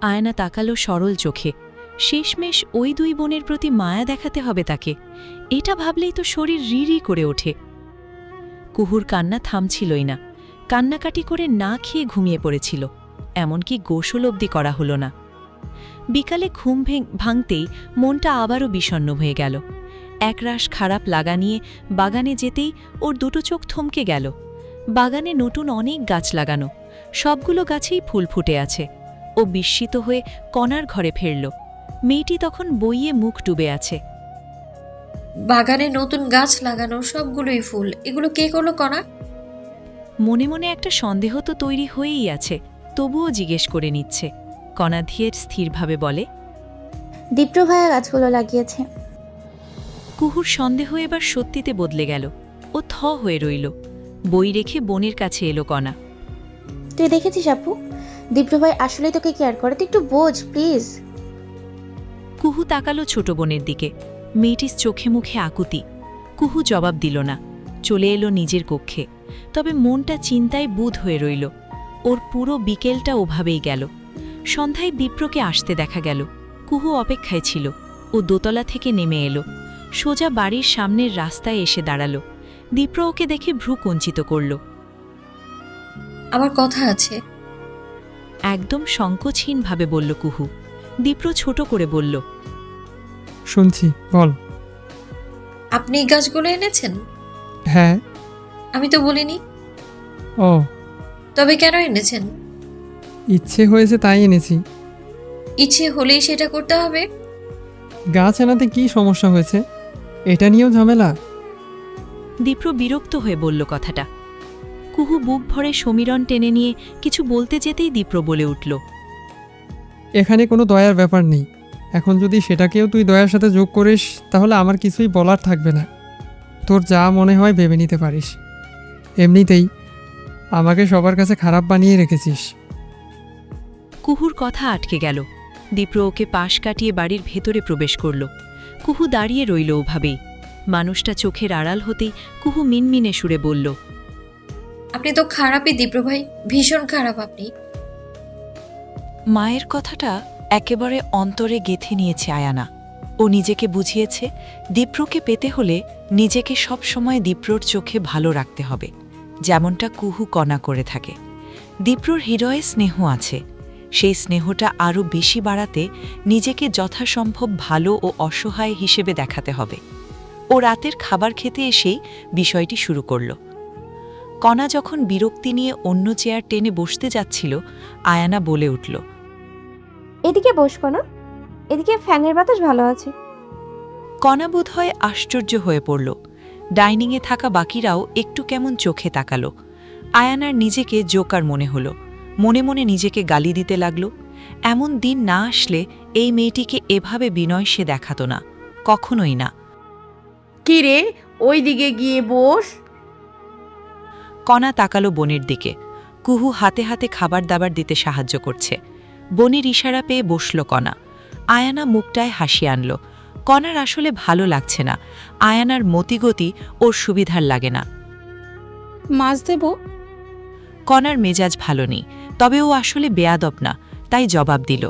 আয়না তাকালো সরল চোখে। শেষমেশ ওই দুই বোনের প্রতি মায়া দেখাতে হবে তাকে, এটা ভাবলেই তো শরীর রি করে ওঠে। কুহুর কান্না থামছিলই না, কান্নাকাটি করে না খেয়ে ঘুমিয়ে পড়েছিল, এমনকি গোসল অবধি করা হলো না। বিকালে ঘুম ভাঙতেই মনটা আবারও বিষণ্ণ হয়ে গেল। একরাশ খারাপ লাগা নিয়ে বাগানে যেতেই ওর দুটো চোখ থমকে গেল। বাগানে নতুন অনেক গাছ লাগানো, সবগুলো গাছেই ফুল ফুটে আছে। ও বিস্মিত হয়ে কণার ঘরে ফিরল। মেয়েটি তখন বইয়ে মুখ ডুবে আছে। বাগানে নতুন গাছ লাগানো, সবগুলোই ফুল, এগুলো কে করলো কণা? মনে মনে একটা সন্দেহ তো তৈরি হয়েই আছে, তবুও জিজ্ঞেস করে নিচ্ছে। কণা ধীর স্থিরভাবে বলে, দীপ্র ভাইয়া গাছগুলো লাগিয়েছে। কুহুর সন্দেহ এবার সত্যিতে বদলে গেল। ও থ হয়ে রইল। বই রেখে বোনের কাছে এলো কণা। তুই দেখেছিস আপু, দীপ্র ভাই আসলেই তোকে কেয়ার করে, তুই একটু বোঝ প্লিজ। কুহু তাকালো ছোট বোনের দিকে। মেয়েটির চোখে মুখে আকুতি। কুহু জবাব দিল না, চলে এলো নিজের কক্ষে। তবে মনটা চিন্তায় বুঁদ হয়ে রইল। ওর পুরো বিকেলটা ওভাবেই গেল। সন্ধ্যায় দীপ্রকে আসতে দেখা গেল। কুহু অপেক্ষায় ছিল। ও দোতলা থেকে নেমে এলো, সোজা বাড়ির সামনের রাস্তায় এসে দাঁড়ালো। দীপ্র ওকে দেখে ভ্রু কুঞ্চিত করল। আমার কথা আছে। একদম সংকোচহীনভাবে বলল কুহু। দীপ্র ছোট করে বলল, শুনছি, বল। আপনি এই গাছগুলো এনেছেন? হ্যাঁ। আমি তো বলিনি। ও, তবে কেন এনেছেন? ইচ্ছে হয়েছে তাই এনেছি। ইচ্ছে হলেই সেটা করতে হবে? গাছ আনাতে কি সমস্যা হয়েছে? এটা নিয়েও ঝামেলা? দীপ্র বিরক্ত হয়ে বলল কথাটা। কুহু বুক ভরে সমীরণ টেনে নিয়ে কিছু বলতে যেতেই দীপ্র বলে উঠল, এখানে কোনো দয়ার ব্যাপার নেই। এখন যদি সেটাকেও তুই দয়ার সাথে যোগ করিস তাহলে আমার কিছুই বলার থাকবে না। তোর যা মনে হয় ভেবে নিতে পারিস। এমনিতেই আমাকে সবার কাছে খারাপ বানিয়ে রেখেছিস। কুহুর কথা আটকে গেল। দীপ্র ওকে পাশ কাটিয়ে বাড়ির ভেতরে প্রবেশ করল। কুহু দাঁড়িয়ে রইল ওভাবেই। মানুষটা চোখের আড়াল হতেই কুহু মিনমিনে সুরে বলল, আপনি তো খারাপই দীপ্র ভাই, ভীষণ খারাপ আপনি। মায়ের কথাটা একেবারে অন্তরে গেঁথে নিয়েছে আয়ানা। ও নিজেকে বুঝিয়েছে, দীপ্রকে পেতে হলে নিজেকে সব সময় দীপ্রর চোখে ভালো রাখতে হবে, যেমনটা কুহু কণা করে থাকে। দীপ্রর হৃদয়ে স্নেহ আছে। সেই স্নেহটা আরও বেশি বাড়াতে নিজেকে যথাসম্ভব ভালো ও অসহায় হিসেবে দেখাতে হবে। ও রাতের খাবার খেতে এসেই বিষয়টি শুরু করল। কণা যখন বিরক্তি নিয়ে অন্য চেয়ার টেনে বসতে যাচ্ছিল, আয়ানা বলে উঠল, এদিকে বসবো না, এদিকে ফ্যানের বাতাস ভালো আছে। কণা বোধহয় আশ্চর্য হয়ে পড়ল। ডাইনিংয়ে থাকা বাকিরাও একটু কেমন চোখে তাকালো। আয়ানার নিজেকে জোকার মনে হলো। মনে মনে নিজেকে গালি দিতে লাগল। এমন দিন না আসলে এই মেয়েটিকে এভাবে বিনয় সে দেখাত না, কখনোই না। কি রে, ওই দিকে গিয়ে বস। কণা তাকালো বোনের দিকে। কুহু হাতে হাতে খাবার দাবার দিতে সাহায্য করছে। বোনের ইশারা পেয়ে বসল কণা। আয়ানা মুখটায় হাসি আনল। কণার আসলে ভালো লাগছে না। আয়ানার মতিগতি ওর সুবিধার লাগে না। মাছ দেব? কণার মেজাজ ভালো নেই, তবে ও আসলে বেয়াদব না, তাই জবাব দিল।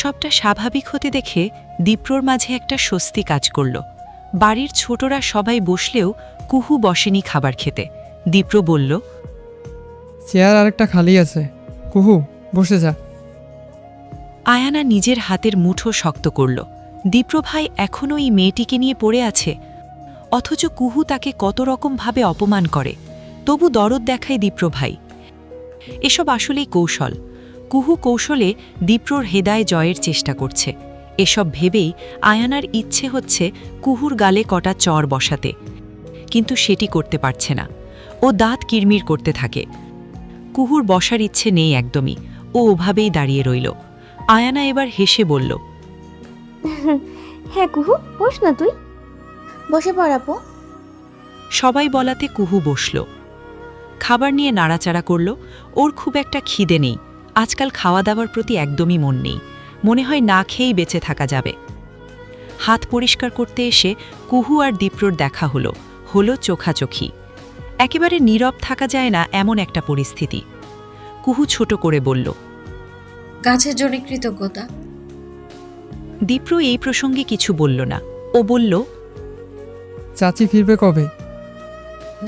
সবটা স্বাভাবিক হতে দেখে দীপ্রর মাঝে একটা স্বস্তি কাজ করল। বাড়ির ছোটরা সবাই বসলেও কুহু বসেনি খাবার খেতে। দীপ্র বলল, চেয়ার আরেকটা খালি আছে, কুহু বসে যা। আয়ানা নিজের হাতের মুঠো শক্ত করল। দীপ্র ভাই এখনও এই মেয়েটিকে নিয়ে পড়ে আছে, অথচ কুহু তাকে কত রকমভাবে অপমান করে, তবু দরদ দেখায় দীপ্র ভাই। এসব আসলেই কৌশল। কুহু কৌশলে দীপ্রর হেদায় জয়ের চেষ্টা করছে। এসব ভেবেই আয়ানার ইচ্ছে হচ্ছে কুহুর গালে কটা চর বসাতে, কিন্তু সেটি করতে পারছে না। ও দাঁত কিরমির করতে থাকে। কুহুর বসার ইচ্ছে নেই একদমই, ও ওভাবেই দাঁড়িয়ে রইল। আয়ানা এবার হেসে বলল, হ্যাঁ কুহু, বস না তুই, বসে পড় আপু। সবাই বলাতে কুহু বসল। খাবার নিয়ে নাড়াচাড়া করল। ওর খুব একটা খিদে নেই। আজকাল খাওয়া দাওয়ার প্রতি একদমই মন নেই। মনে হয় না খেয়েই বেঁচে থাকা যাবে। হাত পরিষ্কার করতে এসে কুহু আর দীপ্রর দেখা হলো চোখাচোখি। একেবারে নীরব থাকা যায় না এমন একটা পরিস্থিতি। কুহু ছোট করে বলল। গাছের জন্য কৃতজ্ঞতা। দীপ্র এই প্রসঙ্গে কিছু বলল না। ও বলল, চাচি ফিরবে কবে?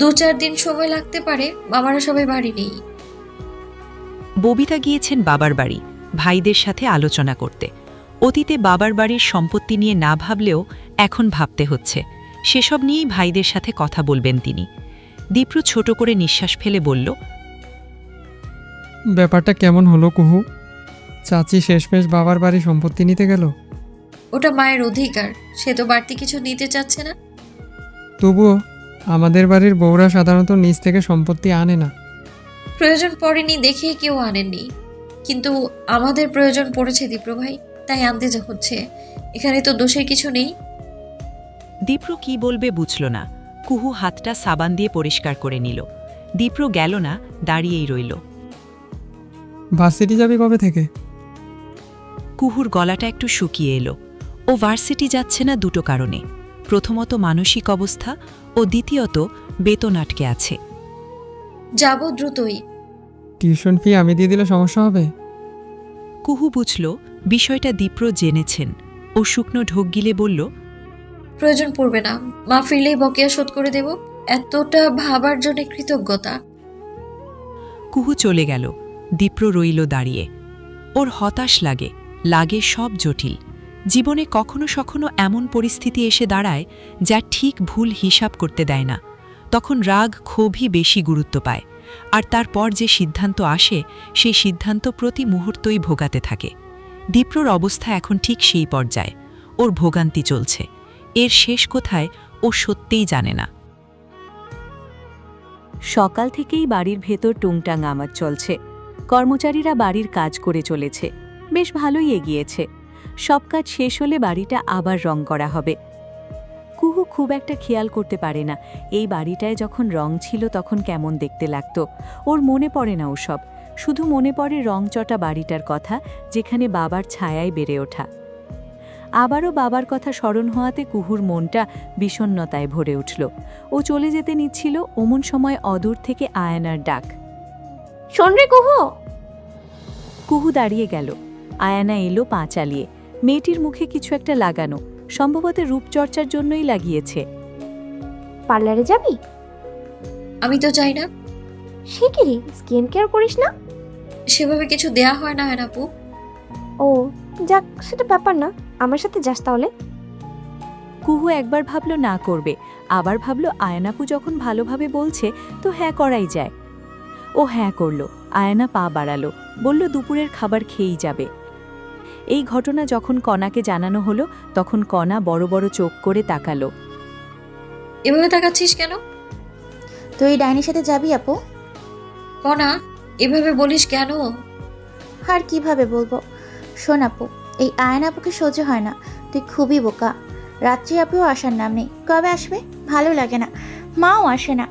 2-4 দিন সময় লাগতে পারে, বাবারা সবাই বাড়ি নেই। ববিতা গিয়েছেন বাবার বাড়ি ভাইদের সাথে আলোচনা করতে। অতীতে বাবার বাড়ির সম্পত্তি নিয়ে না ভাবলেও এখন ভাবতে হচ্ছে। সেসব নিয়েই ভাইদের সাথে কথা বলবেন তিনি। দীপ্র ছোট করে নিঃশ্বাস ফেলে বলল, ব্যাপারটা কেমন হলো কুহু? চাচি শেষমেশ বাবার বাড়ি সম্পত্তি নিতে গেল? ওটা মায়ের অধিকার, সে তো বাড়তি কিছু নিতে চাচ্ছে না। তবুও আমাদের বাড়ির বউরা সাধারণত নিজ থেকে সম্পত্তি আনে না। প্রয়োজন পড়েনি দেখেই কেউ আনেননি, কিন্তু আমাদের প্রয়োজন পড়েছে দীপ্র ভাই, তাই আনতে যা হচ্ছে। এখানে তো দোষের কিছু নেই। দীপ্র কি বলবে বুঝল না। কুহু হাতটা সাবান দিয়ে পরিষ্কার করে নিল। দীপ্র গেল না, দাঁড়িয়েই রইল। ভার্সিটি যাবি কবে থেকে? কুহুর গলাটা একটু শুকিয়ে এলো। ও ভার্সিটি যাচ্ছে না দুটো কারণে। প্রথমত মানসিক অবস্থা, ও দ্বিতীয়ত বেতন আটকে আছে। যাব দ্রুতই। টিউশন ফি আমি দিয়ে দিলে সমস্যা হবে? কুহু বুঝল বিষয়টা দীপ্র জেনেছেন। ও শুকনো ঢোক গিলে বলল, প্রয়োজন পড়বে না, মা ফিরলেই বকেয়া শোধ করে দেব। এতটা ভাবার জন্য কৃতজ্ঞতা। কুহু চলে গেল। দীপ্র রইল দাঁড়িয়ে। ওর হতাশ লাগে সব জটিল। জীবনে কখনো সখনো এমন পরিস্থিতি এসে দাঁড়ায় যা ঠিক ভুল হিসাব করতে দেয় না। তখন রাগ ক্ষোভই বেশি গুরুত্ব পায়, আর তারপর যে সিদ্ধান্ত আসে সেই সিদ্ধান্ত প্রতি মুহূর্তই ভোগাতে থাকে। দীপ্রর অবস্থা এখন ঠিক সেই পর্যায়ে। ওর ভোগান্তি চলছে। এর শেষ কোথায় ও সত্যিই জানে না। সকাল থেকেই বাড়ির ভেতর টুংটাং আওয়াজ চলছে। কর্মচারীরা বাড়ির কাজ করে চলেছে। বেশ ভালোই এগিয়েছে। সব কাজ শেষ হলে বাড়িটা আবার রং করা হবে। কুহু খুব একটা খেয়াল করতে পারে না এই বাড়িটায় যখন রং ছিল তখন কেমন দেখতে লাগত। ওর মনে পড়ে না ওসব। শুধু মনে পড়ে রংচটা বাড়িটার কথা, যেখানে বাবার ছায়ায় বেড়ে ওঠা। আবারও বাবার কথা স্মরণ হওয়াতে কুহুর মনটা বিষণ্ণতায় ভরে উঠল। ও চলে যেতে নিচ্ছিল, অমন সময় অদূর থেকে আয়ানার ডাক। শোন রে কুহু। কুহু দাঁড়িয়ে গেল। আয়ানা এলো পা চালিয়ে। মেয়েটির মুখে কিছু একটা লাগানো, সম্ভবত রূপচর্চার জন্যই লাগিয়েছে। পার্লারে যাবি? আমি তো চাই না। সে কি রে, স্কিন কেয়ার করিস না? সেভাবে কিছু দেয়া হয় না আপু। ও যাক, সেটা ব্যাপার না, আমার সাথে যাস তাহলে। কুহু একবার ভাবল না করবে, আবার ভাবল আয়নাপু যখন ভালোভাবে বলছে তো হ্যাঁ করাই যায়। ও হ্যাঁ করল। আয়না পা বাড়ালো, বলল দুপুরের খাবার খেয়েই যাবে। এই ঘটনা যখন কণাকে জানানো হলো তখন কণা বড় বড় চোখ করে তাকালো। এভাবে তাকাচ্ছিস কেন? তুই ডাইনির সাথে যাবি আপু? কণা, এভাবে বলিস কেন? আর কিভাবে বলবো? শোন আপু, এই আয়ন আপুকে সহ্য হয় না। তুই খুবই বোকা। রাত্রি আপুও আসার নাম নেই। কবে আসবে? ভালো লাগে না, মাও আসে না।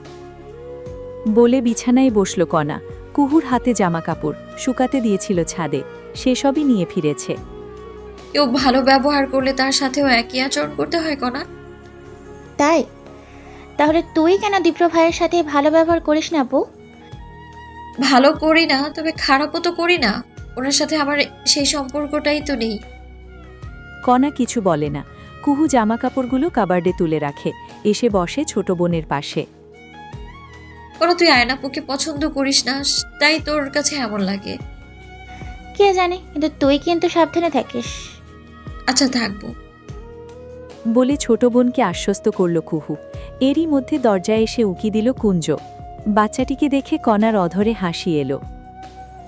বলে বিছানায় বসল কণা। কুহুর হাতে জামা কাপড় শুকাতে দিয়েছিল ছাদে, সেসবই নিয়ে ফিরেছে। কেউ ভালো ব্যবহার করলে তার সাথেও একই আচরণ করতে হয় কণা। তাই? তাহলে তুই কেন দীপ্র ভাইয়ের সাথে ভালো ব্যবহার করিস না আপু? ভালো করি না, তবে খারাপও তো করি না। ওনার সাথে আমার সেই সম্পর্কটাই তো নেই। কণা কিছু বলে না। কুহু জামা কাপড়গুলো কাবার্ডে তুলে রাখে, এসে বসে ছোট বোনের পাশে। কণা, তুই আয়নাপুকে পছন্দ করিস না, তাই তোর কাছে এমন লাগে। কে জানে, কিন্তু তুই কিন্তু সাবধানে থাকিস। আচ্ছা, থাকবো। বলে ছোট বোনকে আশ্বস্ত করল কুহু। এরই মধ্যে দরজায় এসে উকি দিল কুঞ্জ। বাচ্চাটিকে দেখে কণার অধরে হাসি এলো।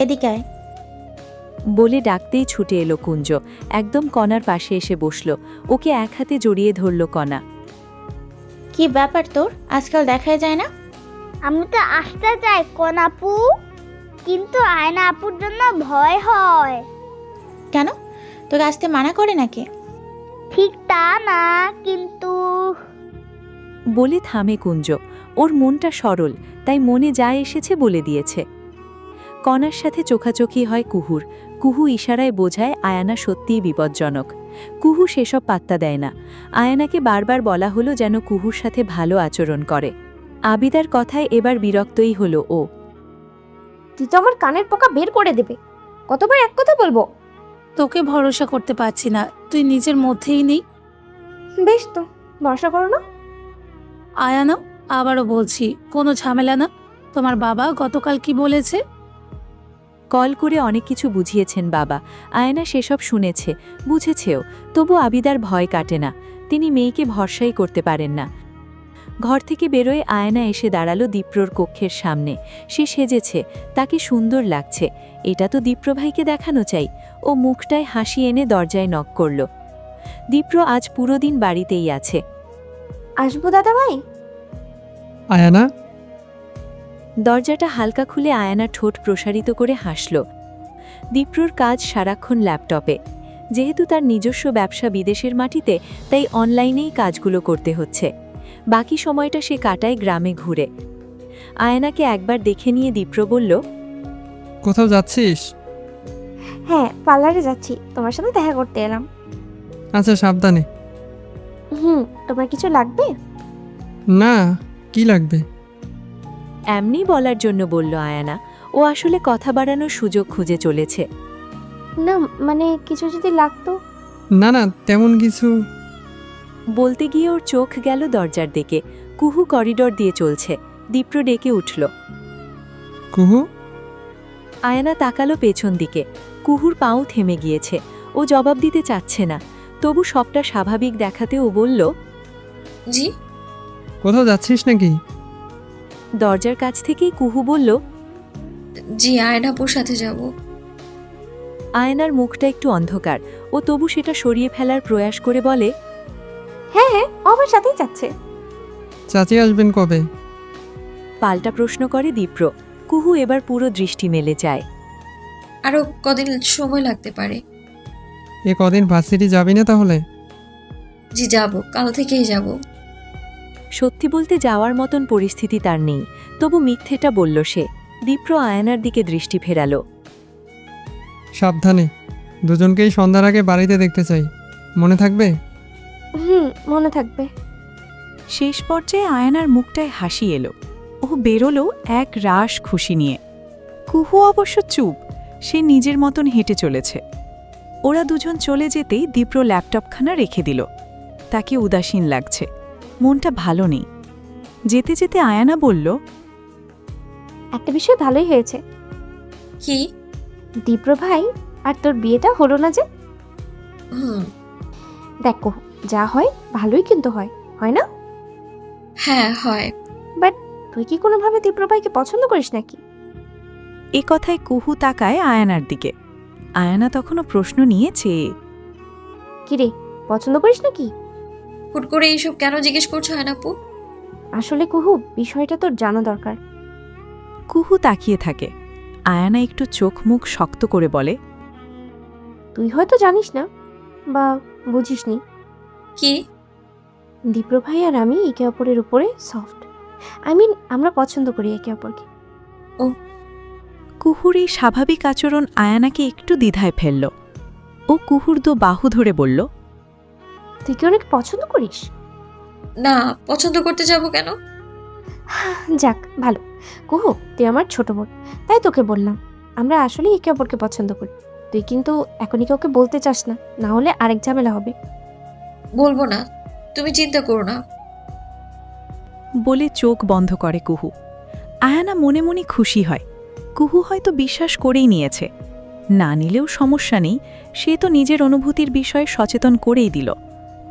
এদিকে আয়। বলে ডাকতেই ছুটে এলো কুঞ্জ, একদম কণার পাশে এসে বসল। ওকে এক হাতে জড়িয়ে ধরল কণা। কি ব্যাপার তোর, আজকাল দেখাই যায় না? আমি তো আসতে চাই কনাপু, কিন্তু আয়না আপুর জন্য ভয় হয়। কেন, তোকে আসতে মানা করে নাকি? ঠিক তা না, কিন্তু বলে থামে কুঞ্জ। ওর মনটা সরল, তাই মনে যা এসেছে বলে দিয়েছে। কণার সাথে চোখাচোখি হয় কুহুর। কুহু ইশারায় বোঝায় আয়ানা সত্যিই বিপজ্জনক। কুহু সেসব পাত্তা দেয় না। আয়ানাকে বারবার বলা হলো যেন কুহুর সাথে ভালো আচরণ করে। আবিদার কথায় এবার বিরক্তই হলো ও। তুই তো আমার কানের পোকা বের করে দেবে। কতবার এক কথা বলবো? তোকে ভরসা করতে পারছি না, তুই নিজের মধ্যেই নেই। বেশ তো, ভরসা করো না। আয়ানা, আবারও বলছি, কোনো ঝামেলা না। তোমার বাবা গতকাল কি বলেছে? কল করে অনেক কিছু বুঝিয়েছেন বাবা। আয়না সেসব শুনেছে, বুঝেছেও, তবু আবিদার ভয় কাটে না। তিনি মেয়েকে ভরসাই করতে পারেন না। ঘর থেকে বেরোয় আয়না এসে দাঁড়ালো দীপ্রর কক্ষের সামনে। সে সেজেছে, তাকে সুন্দর লাগছে। এটা তো দীপ্র ভাইকে দেখানো চাই। ও মুখটায় হাসি এনে দরজায় নক করল। দীপ্র আজ পুরো দিন বাড়িতেই আছে। আসবো দাদা ভাই? আয়ানা, দরজাটা হালকা খুলে আয়না ঠোঁট প্রসারিত করে হাসল। দীপ্রর কাজ সারাক্ষণ ল্যাপটপে। যেহেতু তার নিজস্ব ব্যবসা বিদেশের মাটিতে, তাই অনলাইনেই কাজগুলো করতে হচ্ছে। বাকি সময়টা সে কাটায় গ্রামে ঘুরে। আয়নাকে একবার দেখে নিয়ে দীপ্র বলল, কোথাও যাচ্ছিস? হ্যাঁ, পার্লারে যাচ্ছি, তোমার সাথে দেখা করতে এলাম। আচ্ছা, সাবধানে। তোমার কিছু লাগবে? না, কি লাগবে? এমনি বলার জন্য বলল আয়না। ও আসলে কথা বাড়ানোর সুযোগ খুঁজে চলেছে। না মানে কিছু যদি লাগতো। না না, তেমন কিছু। বলতে গিয়ে ওর চোখ গেল দরজার দিকে। কুহু করিডর দিয়ে চলছে। দীপ্র ডেকে উঠল। কুহু? আয়না তাকালো পেছন দিকে। কুহুর পাও থেমে গিয়েছে। ও জবাব দিতে চাচ্ছে না, তবু সবটা স্বাভাবিক দেখাতে ও বলল, জি। কোথাও যাচ্ছিস নাকি? দরজার কাছ থেকেই কুহু বলল, জি, আয়নাপুর সাথে যাব। আয়নার মুখটা একটু অন্ধকার। ও তবু সেটা সরিয়ে ফেলার প্রয়াস করে বলে, হ্যাঁ হ্যাঁ, ও আমার সাথেই যাচ্ছে। চাচি আসবেন কবে? পাল্টা প্রশ্ন করে দীপ্র। কুহু এবার পুরো দৃষ্টি মেলে যায়। আরো কদিন সময় লাগতে পারে। এ কদিন ভার্সিটি যাবি না তাহলে? জি যাব, কাল থেকেই যাব। সত্যি বলতে যাওয়ার মতন পরিস্থিতি তার নেই, তবু মিথ্যেটা বলল সে। দীপ্র আয়নার দিকে দৃষ্টি ফেরালো। সাবধানে, দুজনকেই সন্ধ্যার আগে বাড়িতে দেখতে চাই, মনে থাকবে? মনে থাকবে। শেষ পর্যায়ে আয়নার মুখটায় হাসি এলো। ও বেরোলো এক রাশ খুশি নিয়ে। কুহু অবশ্য চুপ, সে নিজের মতন হেঁটে চলেছে। ওরা দুজন চলে যেতেই দীপ্র ল্যাপটপখানা রেখে দিল। তাকে উদাসীন লাগছে, মনটা ভালো নেই। যেতে যেতে আয়ানা বলল, একটা বিষয় ভালোই হয়েছে। কি? দীপ্র ভাই আর তোর বিয়েটা হলো না যে। দেখো, যা হয় ভালোই কিন্তু হয়, হয় না? হ্যাঁ হয়। বাট তুই কি কোনোভাবে দীপ্র ভাইকে পছন্দ করিস নাকি? এ কথায় কুহু তাকায় আয়ানার দিকে। আয়ানা তখনও প্রশ্ন নিয়ে চেয়ে। কিরে, পছন্দ করিস নাকি? হুট করে এইসব কেন জিজ্ঞেস করছো আয়নাপু? আসলে কুহু, বিষয়টা তোর জানা দরকার। কুহু তাকিয়ে থাকে। আয়ানা একটু চোখ মুখ শক্ত করে বলে, তুই হয়তো জানিস না বা বুঝিসনি। কি? দীপ্র ভাই আর আমি একে অপরের উপরে সফট। আমরা পছন্দ করি একে অপরকে। কুহুর এই স্বাভাবিক আচরণ আয়ানাকে একটু দ্বিধায় ফেলল। ও কুহুর বাহু ধরে বলল, তুই কি অনেক পছন্দ করিস? না, পছন্দ করতে যাব কেন? যাক ভালো। কুহু, তুই আমার ছোট বোন, তাই তোকে বললাম আমরা আসলে একে অপরকে পছন্দ করি। তুই কিন্তু এখনই কাউকে বলতে চাস না, না হলে আরেক ঝামেলা হবে। বলবো না, তুমি চিন্তা করো না। বলে চোখ বন্ধ করে কুহু। আয়ানা মনে মনে খুশি হয়। কুহু হয়তো বিশ্বাস করেই নিয়েছে। না নিলেও সমস্যা নেই, সে তো নিজের অনুভূতির বিষয়ে সচেতন করেই দিল।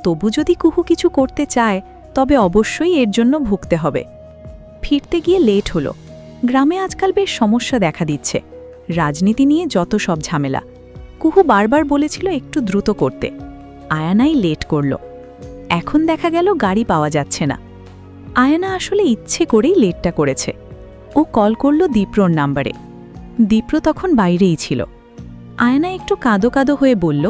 তবু যদি কুহু কিছু করতে চায়, তবে অবশ্যই এর জন্য ভুগতে হবে। ফিরতে গিয়ে লেট হলো। গ্রামে আজকাল বেশ সমস্যা দেখা দিচ্ছে। রাজনীতি নিয়ে যত সব ঝামেলা। কুহু বারবার বলেছিল একটু দ্রুত করতে। আয়ানাই লেট করল। এখন দেখা গেল গাড়ি পাওয়া যাচ্ছে না। আয়ানা আসলে ইচ্ছে করেই লেটটা করেছে। ও কল করল দীপ্রর নাম্বারে। দীপ্র তখন বাইরেই ছিল। আয়না একটু কাঁদো কাঁদো হয়ে বলল,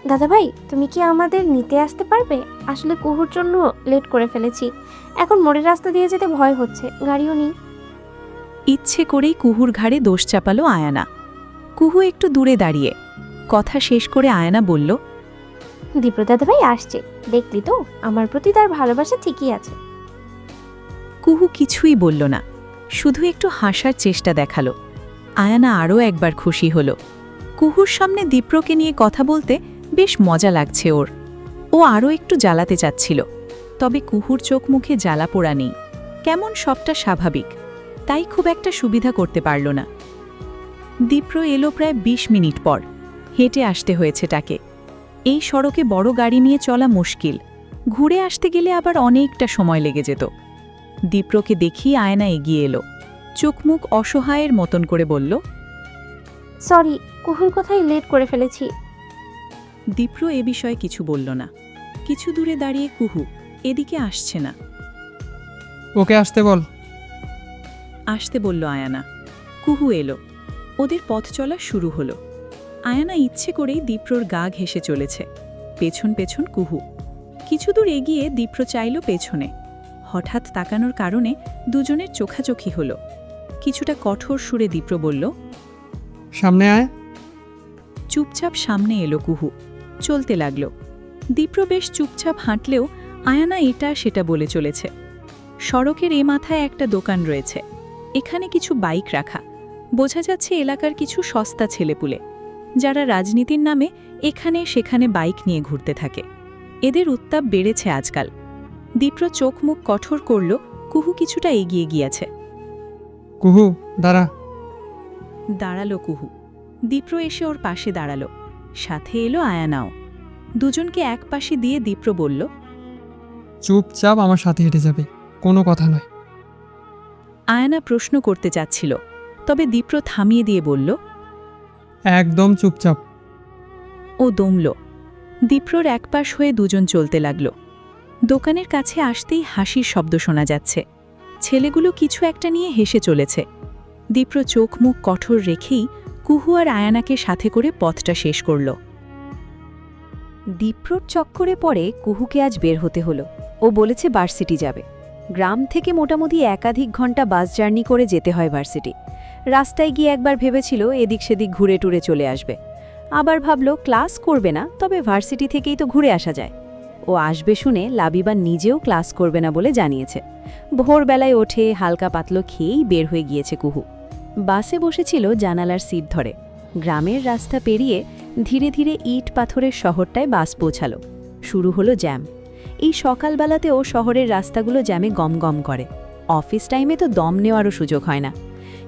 দাদা ভাই, তুমি কি আমাদের নিতে আসতে পারবে? আসলে কুহুর জন্য লেট করে ফেলেছি। এখন মোড়ের রাস্তা দিয়ে যেতে ভয় হচ্ছে, গাড়িও নেই। ইচ্ছে করেই কুহুর ঘাড়ে দোষ চাপালো আয়ানা। কুহু একটু দূরে দাঁড়িয়ে। কথা শেষ করে আয়ানা বলল, দীপ্র দাদা ভাই আসছে, দেখলি তো আমার প্রতি তার ভালোবাসা ঠিকই আছে। কুহু কিছুই বলল না, শুধু একটু হাসার চেষ্টা দেখালো। আয়ানা আরও একবার খুশি হল। কুহুর সামনে দীপ্রকে নিয়ে কথা বলতে বেশ মজা লাগছে ওর। ও আরও একটু জ্বালাতে চাচ্ছিল, তবে কুহুর চোখ মুখে জ্বালা পোড়া নেই, কেমন সবটা স্বাভাবিক, তাই খুব একটা সুবিধা করতে পারল না। দীপ্র এলো প্রায় ২০ মিনিট পর। হেঁটে আসতে হয়েছে তাকে। এই সড়কে বড় গাড়ি নিয়ে চলা মুশকিল, ঘুরে আসতে গেলে আবার অনেকটা সময় লেগে যেত। দীপ্রকে দেখিয়ে আয়না এগিয়ে এলো, চোখ মুখ অসহায়ের মতন করে বলল, সরি, কুহুর কথাই লেট করে ফেলেছি। দীপ্র এ বিষয়ে কিছু বলল না। কিছু দূরে দাঁড়িয়ে কুহু এদিকে আসছে না। ওকে আসতে বল। আসতে বলল আয়ানা। কুহু এলো। ওদের পথ চলা শুরু হলো। আয়ানা ইচ্ছে করেই দীপ্রর গা ঘেঁষে চলেছে, পেছন পেছন কুহু। কিছু দূর এগিয়ে দীপ্র চাইল পেছনে। হঠাৎ তাকানোর কারণে দুজনের চোখাচোখি হলো। কিছুটা কঠোর সুরে দীপ্র বলল, সামনে আয়। চুপচাপ সামনে এলো কুহু, চলতে লাগল। দীপ্র বেশ চুপচাপ হাঁটলেও আয়ানা এটা সেটা বলে চলেছে। সড়কের এ মাথায় একটা দোকান রয়েছে, এখানে কিছু বাইক রাখা। বোঝা যাচ্ছে এলাকার কিছু সস্তা ছেলেপুলে, যারা রাজনীতির নামে এখানে সেখানে বাইক নিয়ে ঘুরতে থাকে। এদের উত্তাপ বেড়েছে আজকাল। দীপ্র চোখ মুখ কঠোর করল। কুহু কিছুটা এগিয়ে গিয়েছে। কুহু দাঁড়া। দাঁড়ালো কুহু। দীপ্র এসে ওর পাশে দাঁড়ালো, সাথে এলো আয়ানাও। দুজনকে এক পাশে দিয়ে দীপ্র বলল, চুপচাপ আমার সাথে হেঁটে যাবে, কোনো কথা নয়। আয়ানা প্রশ্ন করতে চাচ্ছিল, তবে দীপ্র থামিয়ে দিয়ে বলল, একদম চুপচাপ। ও দমল। দীপ্রর একপাশ হয়ে দুজন চলতে লাগল। দোকানের কাছে আসতেই হাসির শব্দ শোনা যাচ্ছে। ছেলেগুলো কিছু একটা নিয়ে হেসে চলেছে। দীপ্র চোখ মুখ কঠোর রেখেই কুহু আর আয়ানাকে সাথে করে পথটা শেষ করল। দীপ্রর চক্করে পরে কুহুকে আজ বের হতে হলো। ও বলেছে ভার্সিটি যাবে। গ্রাম থেকে মোটামুটি একাধিক ঘন্টা বাস জার্নি করে যেতে হয় ভার্সিটি। রাস্তায় গিয়ে একবার ভেবেছিল এদিক সেদিক ঘুরে টুরে চলে আসবে, আবার ভাবল ক্লাস করবে না, তবে ভার্সিটি থেকেই তো ঘুরে আসা যায়। ও আসবে শুনে লাবিবা নিজেও ক্লাস করবে না বলে জানিয়েছে। ভোরবেলায় ওঠে হালকা পাতলো খেয়েই বের হয়ে গিয়েছে কুহু। বাসে বসেছিল জানালার সিট ধরে। গ্রামের রাস্তা পেরিয়ে ধীরে ধীরে ইট পাথরের শহরটায় বাস পৌঁছালো। শুরু হলো জ্যাম। এই সকালবেলাতেও শহরের রাস্তাগুলো জ্যামে গমগম করে। অফিস টাইমে তো দম নেওয়ারও সুযোগ হয় না।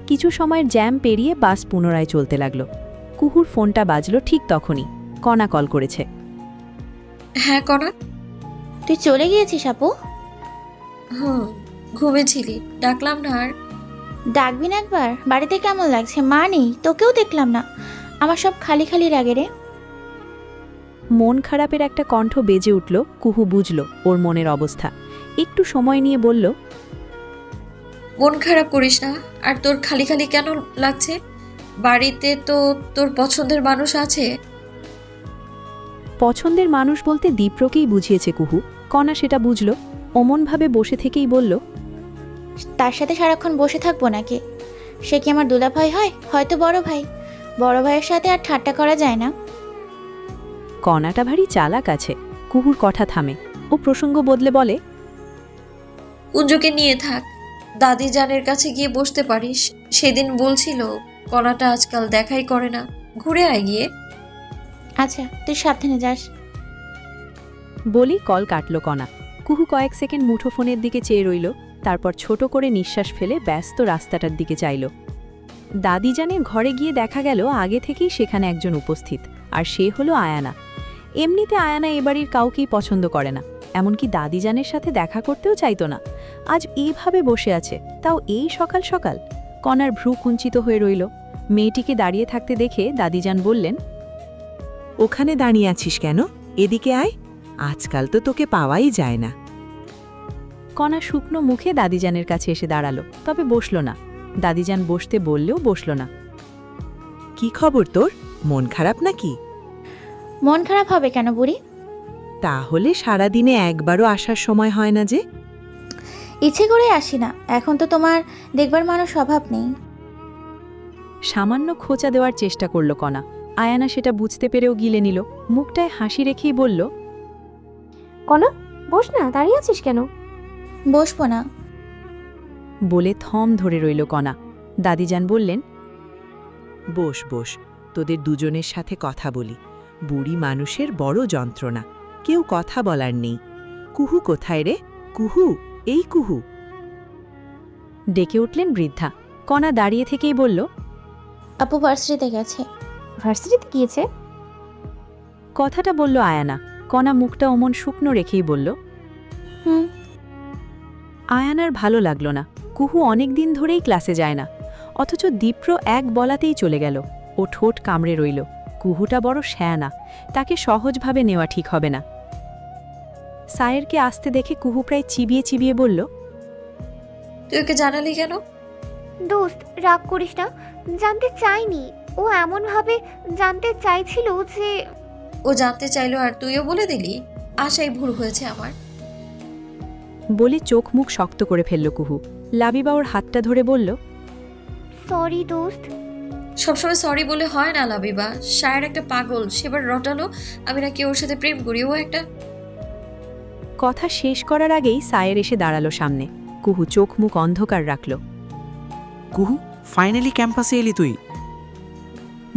কিছু সময়ের জ্যাম পেরিয়ে বাস পুনরায় চলতে লাগলো। কুহুর ফোনটা বাজলো ঠিক তখনই। কণা কল করেছে। হ্যাঁ কনা। তুই চলে গিয়েছিস আপু? হুম, ঘুমেছিলি, ডাকলাম না আর। ডাকবি না একবার? বাড়িতে কেমন লাগছে? মা নেই, তোকেও দেখলাম না। আমার সব খালি খালি লাগে রে। মন খারাপের একটা কণ্ঠ বেজে উঠল। কুহু বুঝল ওর মনের অবস্থা। একটু সময় নিয়ে বলল, মন খারাপ করিস না। আর তোর খালি খালি কেন লাগছে? বাড়িতে তো তোর পছন্দের মানুষ আছে। পছন্দের মানুষ বলতে দীপ্রকেই বুঝিয়েছে কুহু। কণা সেটা বুঝল। অমনভাবে বসে থেকেই বলল, তার সাথে সারাক্ষণ বসে থাকবো নাকি? সে কি আমার দুলাভাই হয়? হয়তো বড় ভাই। বড় ভাইয়ের সাথে আর ঠাট্টা করা যায় না। কণাটা ভারী চালাক আছে। কুহুর কথা থামে। ও প্রসঙ্গ বদলে বলে, কুঞ্জকে নিয়ে থাক, দাদি জানের কাছে গিয়ে বসতে পারিস। সেদিন বলছিল কণাটা আজকাল দেখাই করে না, ঘুরে আয় গিয়ে। আচ্ছা, তুই সাবধানে যাস। বলি কল কাটল কণা। কুহু কয়েক সেকেন্ড মুঠোফোনের দিকে চেয়ে রইল, তারপর ছোট করে নিঃশ্বাস ফেলে ব্যস্ত রাস্তাটার দিকে চাইল। দাদিজানের ঘরে গিয়ে দেখা গেল আগে থেকেই সেখানে একজন উপস্থিত, আর সে হলো আয়ানা। এমনিতে আয়ানা এ বাড়ির কাউকেই পছন্দ করে না, এমনকি দাদিজানের সাথে দেখা করতেও চাইতো না। আজ এইভাবে বসে আছে, তাও এই সকাল সকাল। কণার ভ্রু কুঞ্চিত হয়ে রইল। মেয়েটিকে দাঁড়িয়ে থাকতে দেখে দাদিজান বললেন, ওখানে দাঁড়িয়ে আছিস কেন? এদিকে আয়, আজকাল তো তোকে পাওয়াই যায় না। কণা শুকনো মুখে দাদিজানের কাছে এসে দাঁড়ালো, তবে বসল না। দাদিজান বসতে বললেও বসল না। কি খবর তোর? মন খারাপ নাকি? মন খারাপ হবে কেন বুড়ি? তাহলে সারাদিনে একবারও আসার সময় হয় না যে? ইচ্ছে করে আসি না, এখন তো তোমার দেখবার মানুষ স্বভাব নেই। সামান্য খোঁচা দেওয়ার চেষ্টা করল কণা। আয়ানা সেটা বুঝতে পেরেও গিলে নিল। মুখটায় হাসি রেখেই বলল, কণা, বস না, দাঁড়িয়ে আছিস কেন? বসবো না। বলে থম ধরে রইল কণা। দাদিজান বললেন, বস বস, তোদের দুজনের সাথে কথা বলি। বুড়ি মানুষের বড় যন্ত্রণা, কেউ কথা বলার নেই। কুহু কোথায় রে? কুহু, এই কুহু। ডেকে উঠলেন বৃদ্ধা। কণা দাঁড়িয়ে থেকেই বলল, আপু ভার্সিটিতে গেছে। ভার্সিটিতে গিয়েছে? কথাটা বলল আয়ানা। কণা মুখটা অমন শুকনো রেখেই বলল, হুম। আয়ানার ভালো লাগলো না। কুহু অনেক দিন ধরেই ক্লাসে যায় না, অথচ দীপ্র এক বলাতেই চলে গেল। ও ঠোঁট কামড়ে রইল। কুহুটা বড় শ্যানা, তাকে সহজভাবে নেওয়া ঠিক হবে না। সায়েরকে আসতে দেখে কুহু প্রায় চিবিয়ে চিবিয়ে বলল, তুই ওকে জানালি কেন? দোস্ত রাগ করিস না, জানতে চাইনি। ও এমনভাবে জানতে চাইছিল যে ও জানতে চাইলো আর তুইও বলে দিলি? আশাই ভুল হয়েছে আমার। বলে চোখ মুখ শক্ত করে ফেলল কুহু। লাবিবা ওর হাতটা ধরে বলল, সরি দোস্ত। সবসময় সরি বলে হয় না লাবিবা। শায়ের একটা পাগল, সেবার রটালো আমি নাকি ওর সাথে প্রেম করি। ও একটা... কথা শেষ করার আগেই সায়ের এসে দাঁড়ালো সামনে। কুহু চোখ মুখ অন্ধকার রাখল। কুহু, ফাইনালি ক্যাম্পাসে এলি তুই।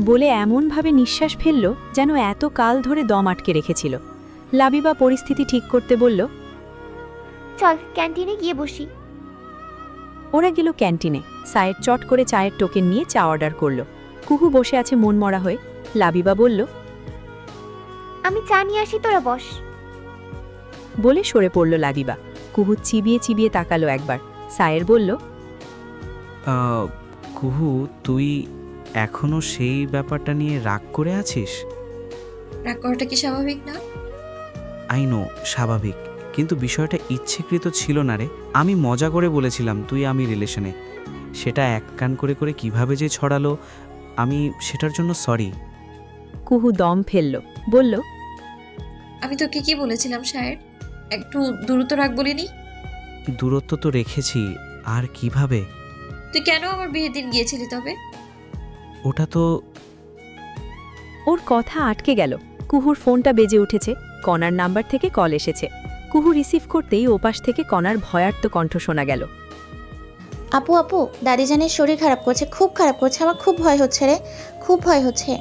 বলে এমনভাবে নিঃশ্বাস ফেলল যেন এত কাল ধরে দম আটকে রেখেছিল। লাবিবা পরিস্থিতি ঠিক করতে বলল, চল ক্যান্টিনে গিয়ে বসি। ওরা গেল ক্যান্টিনে। সায়ের চট করে চায়ের টোকেন নিয়ে চা অর্ডার করল। কুহু বসে আছে মনমরা হয়ে। লাবিবা বলল, আমি চা নিয়ে আসি, তোরা বস। বলে সরে পড়ল লাবিবা। কুহু চিবিয়ে চিবিয়ে তাকালো একবার। সায়ের বলল, কুহু, তুই এখনো সেই ব্যাপারটা নিয়ে রাগ করে আছিস? রাগ করাটা কি স্বাভাবিক না? আই নো, স্বাভাবিক, কিন্তু বিষয়টা ইচ্ছেকৃত ছিল না রে। আমি মজা করে বলেছিলাম তুই আমি রিলেশনে। সেটা এক কান করে করে কিভাবে যে ছড়ালো, আমি সেটার জন্য সরি। কুহু দম ফেলল, বলল, আমি তোকে কি বলেছিলাম শায়ের? একটু দূরত্ব রাখ বলিনি? দূরত্ব তো রেখেছি, আর কিভাবে? তুই কেন আমার বিয়ের দিন গিয়েছিলি তবে? ওটা তো... ওর কথা আটকে গেল। কুহুর ফোনটা বেজে উঠেছে। কণার নাম্বার থেকে কল এসেছে। কুহু রিসিভ করতেই ওপাশ থেকে কণার ভয়ার্ত কণ্ঠ শোনা গেল, আপু আপু, দাদিজানের শরীর খারাপ করছে, খুব খারাপ করছে। আমার খুব ভয় হচ্ছে রে, খুব ভয় হচ্ছে।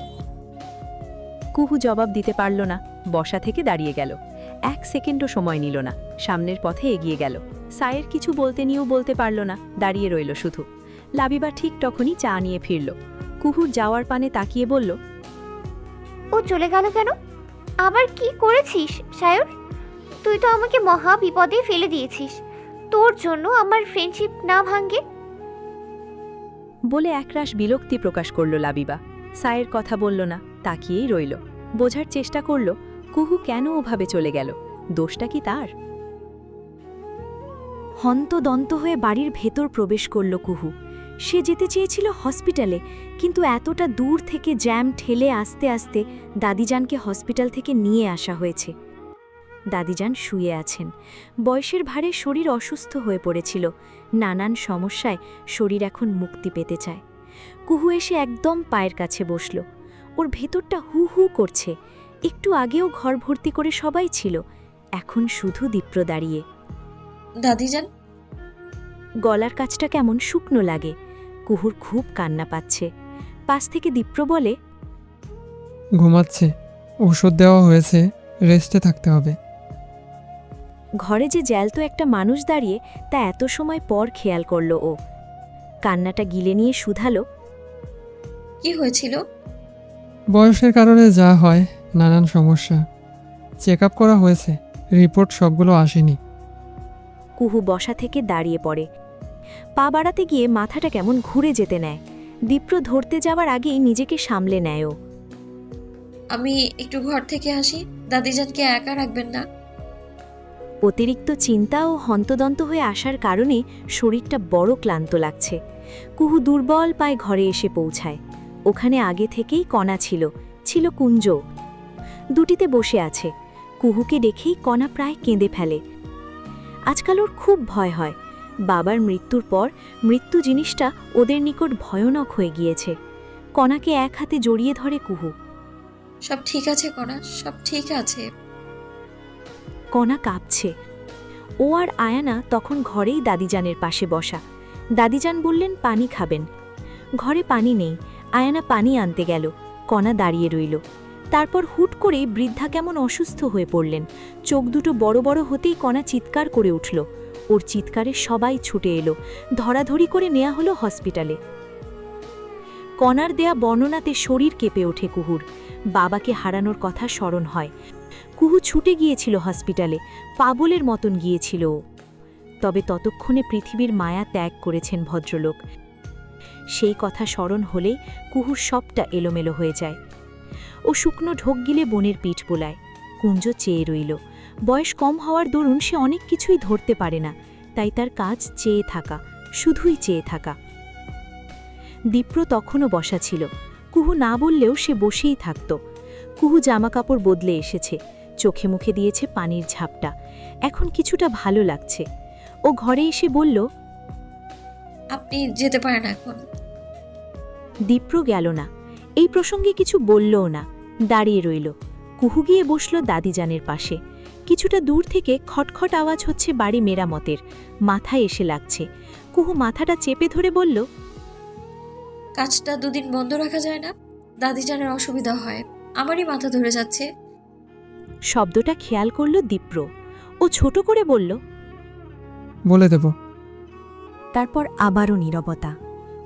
কুহু জবাব দিতে পারল না। বসা থেকে দাঁড়িয়ে গেল। 1 সেকেন্ডও সময় নিল না, সামনের পথে এগিয়ে গেল। সায়ের কিছু বলতে নিয়েও বলতে পারল না, দাঁড়িয়ে রইল শুধু। লাবিবা ঠিক তখনই চা নিয়ে ফিরল। কুহুর যাওয়ার পানে তাকিয়ে বলল, ও চলে গেল কেন? আবার কি করেছিস সায়র? তুই তো আমাকে মহা বিপদে ফেলে দিয়েছিস। তোর জন্য আমার ফ্রেন্ডশিপ না ভাঙে। বলে একরাশ বিরক্তি প্রকাশ করল লাবিবা। সায়ের কথা বলল না, তাকিয়েই রইল। বোঝার চেষ্টা করল কুহু কেন ওভাবে চলে গেল। দোষটা কি তার? হন্তদন্ত হয়ে বাড়ির ভেতর প্রবেশ করল কুহু। সে যেতে চেয়েছিল হসপিটালে, কিন্তু এতটা দূর থেকে জ্যাম ঠেলে আসতে আসতে দাদিজানকে হসপিটাল থেকে নিয়ে আসা হয়েছে। দাদিজান শুয়ে আছেন। বয়সের ভারে শরীর অসুস্থ হয়ে পড়েছিল। নানান সমস্যায় শরীর এখন মুক্তি পেতে চায়। কুহু এসে একদম পায়ের কাছে বসল। ওর ভেতরটা হু হু করছে। একটু আগেও ঘর ভর্তি করে সবাই ছিল, এখন শুধু দীপ্র দাঁড়িয়ে। দাদিজান? গলার কাছটা কেমন শুকনো লাগে। কুহুর খুব কান্না পাচ্ছে। পাশ থেকে দীপ্র বলে, ঘুমাচ্ছে, ওষুধ দেওয়া হয়েছে, রেস্টে থাকতে হবে। ঘরে যে জ্যালত একটা মানুষ দাঁড়িয়ে তা এত সময় পর খেয়াল করল ও। কান্নাটা গিলে নিয়ে শুধালো, কি হয়েছিল? বয়সের কারণে যা হয়, নানান সমস্যা। চেক আপ করা হয়েছে, রিপোর্ট সবগুলো আসেনি। কুহু বসা থেকে দাঁড়িয়ে পড়ে। পা বাড়াতে গিয়ে মাথাটা কেমন ঘুরে যেতে নেয়। দীপ্র ধরতে যাওয়ার আগেই নিজেকে সামলে নেয় ও। আমি একটু ঘর থেকে আসি, দাদিজানকে একা রাখবেন না। অতিরিক্ত চিন্তা ও হন্তদন্ত হয়ে আসার কারণে শরীরটা বড় ক্লান্ত লাগছে। কুহু দুর্বল পায়ে ঘরে এসে পৌঁছায়। ওখানে আগে থেকেই কণা ছিল, ছিল কুঞ্জ। দুটিতে বসে আছে। কুহুকে দেখেই কণা প্রায় কেঁদে ফেলে। আজকাল ওর খুব ভয় হয়। বাবার মৃত্যুর পর মৃত্যু জিনিসটা ওদের নিকট ভয়ানক হয়ে গিয়েছে। কণাকে এক হাতে জড়িয়ে ধরে কুহু। সব ঠিক আছে কণা, সব ঠিক আছে। কণা কাঁপছে। ও আর আয়ানা তখন ঘরেই দাদিজানের পাশে বসা। দাদিজান বললেন পানি খাবেন। ঘরে পানি নেই, আয়ানা পানি আনতে গেল, কণা দাঁড়িয়ে রইল। তারপর হুট করে বৃদ্ধা কেমন অসুস্থ হয়ে পড়লেন। চোখ দুটো বড় বড় হতেই কণা চিৎকার করে উঠল। ওর চিৎকারে সবাই ছুটে এলো, ধরাধরি করে নেওয়া হলো হসপিটালে। কণার দেয়া বর্ণনাতে শরীর কেঁপে ওঠে কুহুর। বাবাকে হারানোর কথা স্মরণ হয়। কুহু ছুটে গিয়েছিল হসপিটালে, পাগলের মতন গিয়েছিল ও। তবে ততক্ষণে পৃথিবীর মায়া ত্যাগ করেছেন ভদ্রলোক। সেই কথা স্মরণ হলে কুহুর সবটা এলোমেলো হয়ে যায়। ও শুকনো ঢোক গিলে বোনের পিঠ বোলায়। কুঞ্জ চেয়ে রইল। বয়স কম হওয়ার দরুন সে অনেক কিছুই ধরতে পারে না, তাই তার কাজ চেয়ে থাকা, শুধুই চেয়ে থাকা। দীপ্র তখনও বসা ছিল। কুহু না বললেও সে বসেই থাকত। কুহু জামাকাপড় বদলে এসেছে, চোখে মুখে দিয়েছে পানির ঝাপটা। এখন কিছুটা ভালো লাগছে। ও ঘরে এসে বলল, আপনি যেতে পারেন এখন। দীপ্র গেল না, এই প্রসঙ্গে কিছু বললও না, দাঁড়িয়ে রইল। কুহু গিয়ে বসল দাদিজানের পাশে। কিছুটা দূর থেকে খটখট আওয়াজ হচ্ছে বাড়ি মেরামতের, মাথায় এসে লাগছে। কুহু মাথাটা চেপে ধরে বলল, কাজটা 2 দিন বন্ধ রাখা যায় না? দাদিজানের অসুবিধা হয়, আমারই মাথা ধরে যাচ্ছে। শব্দটা খেয়াল করল দীপ্র। ও ছোট করে বলল, বলে দেব। তারপর আবারও নীরবতা।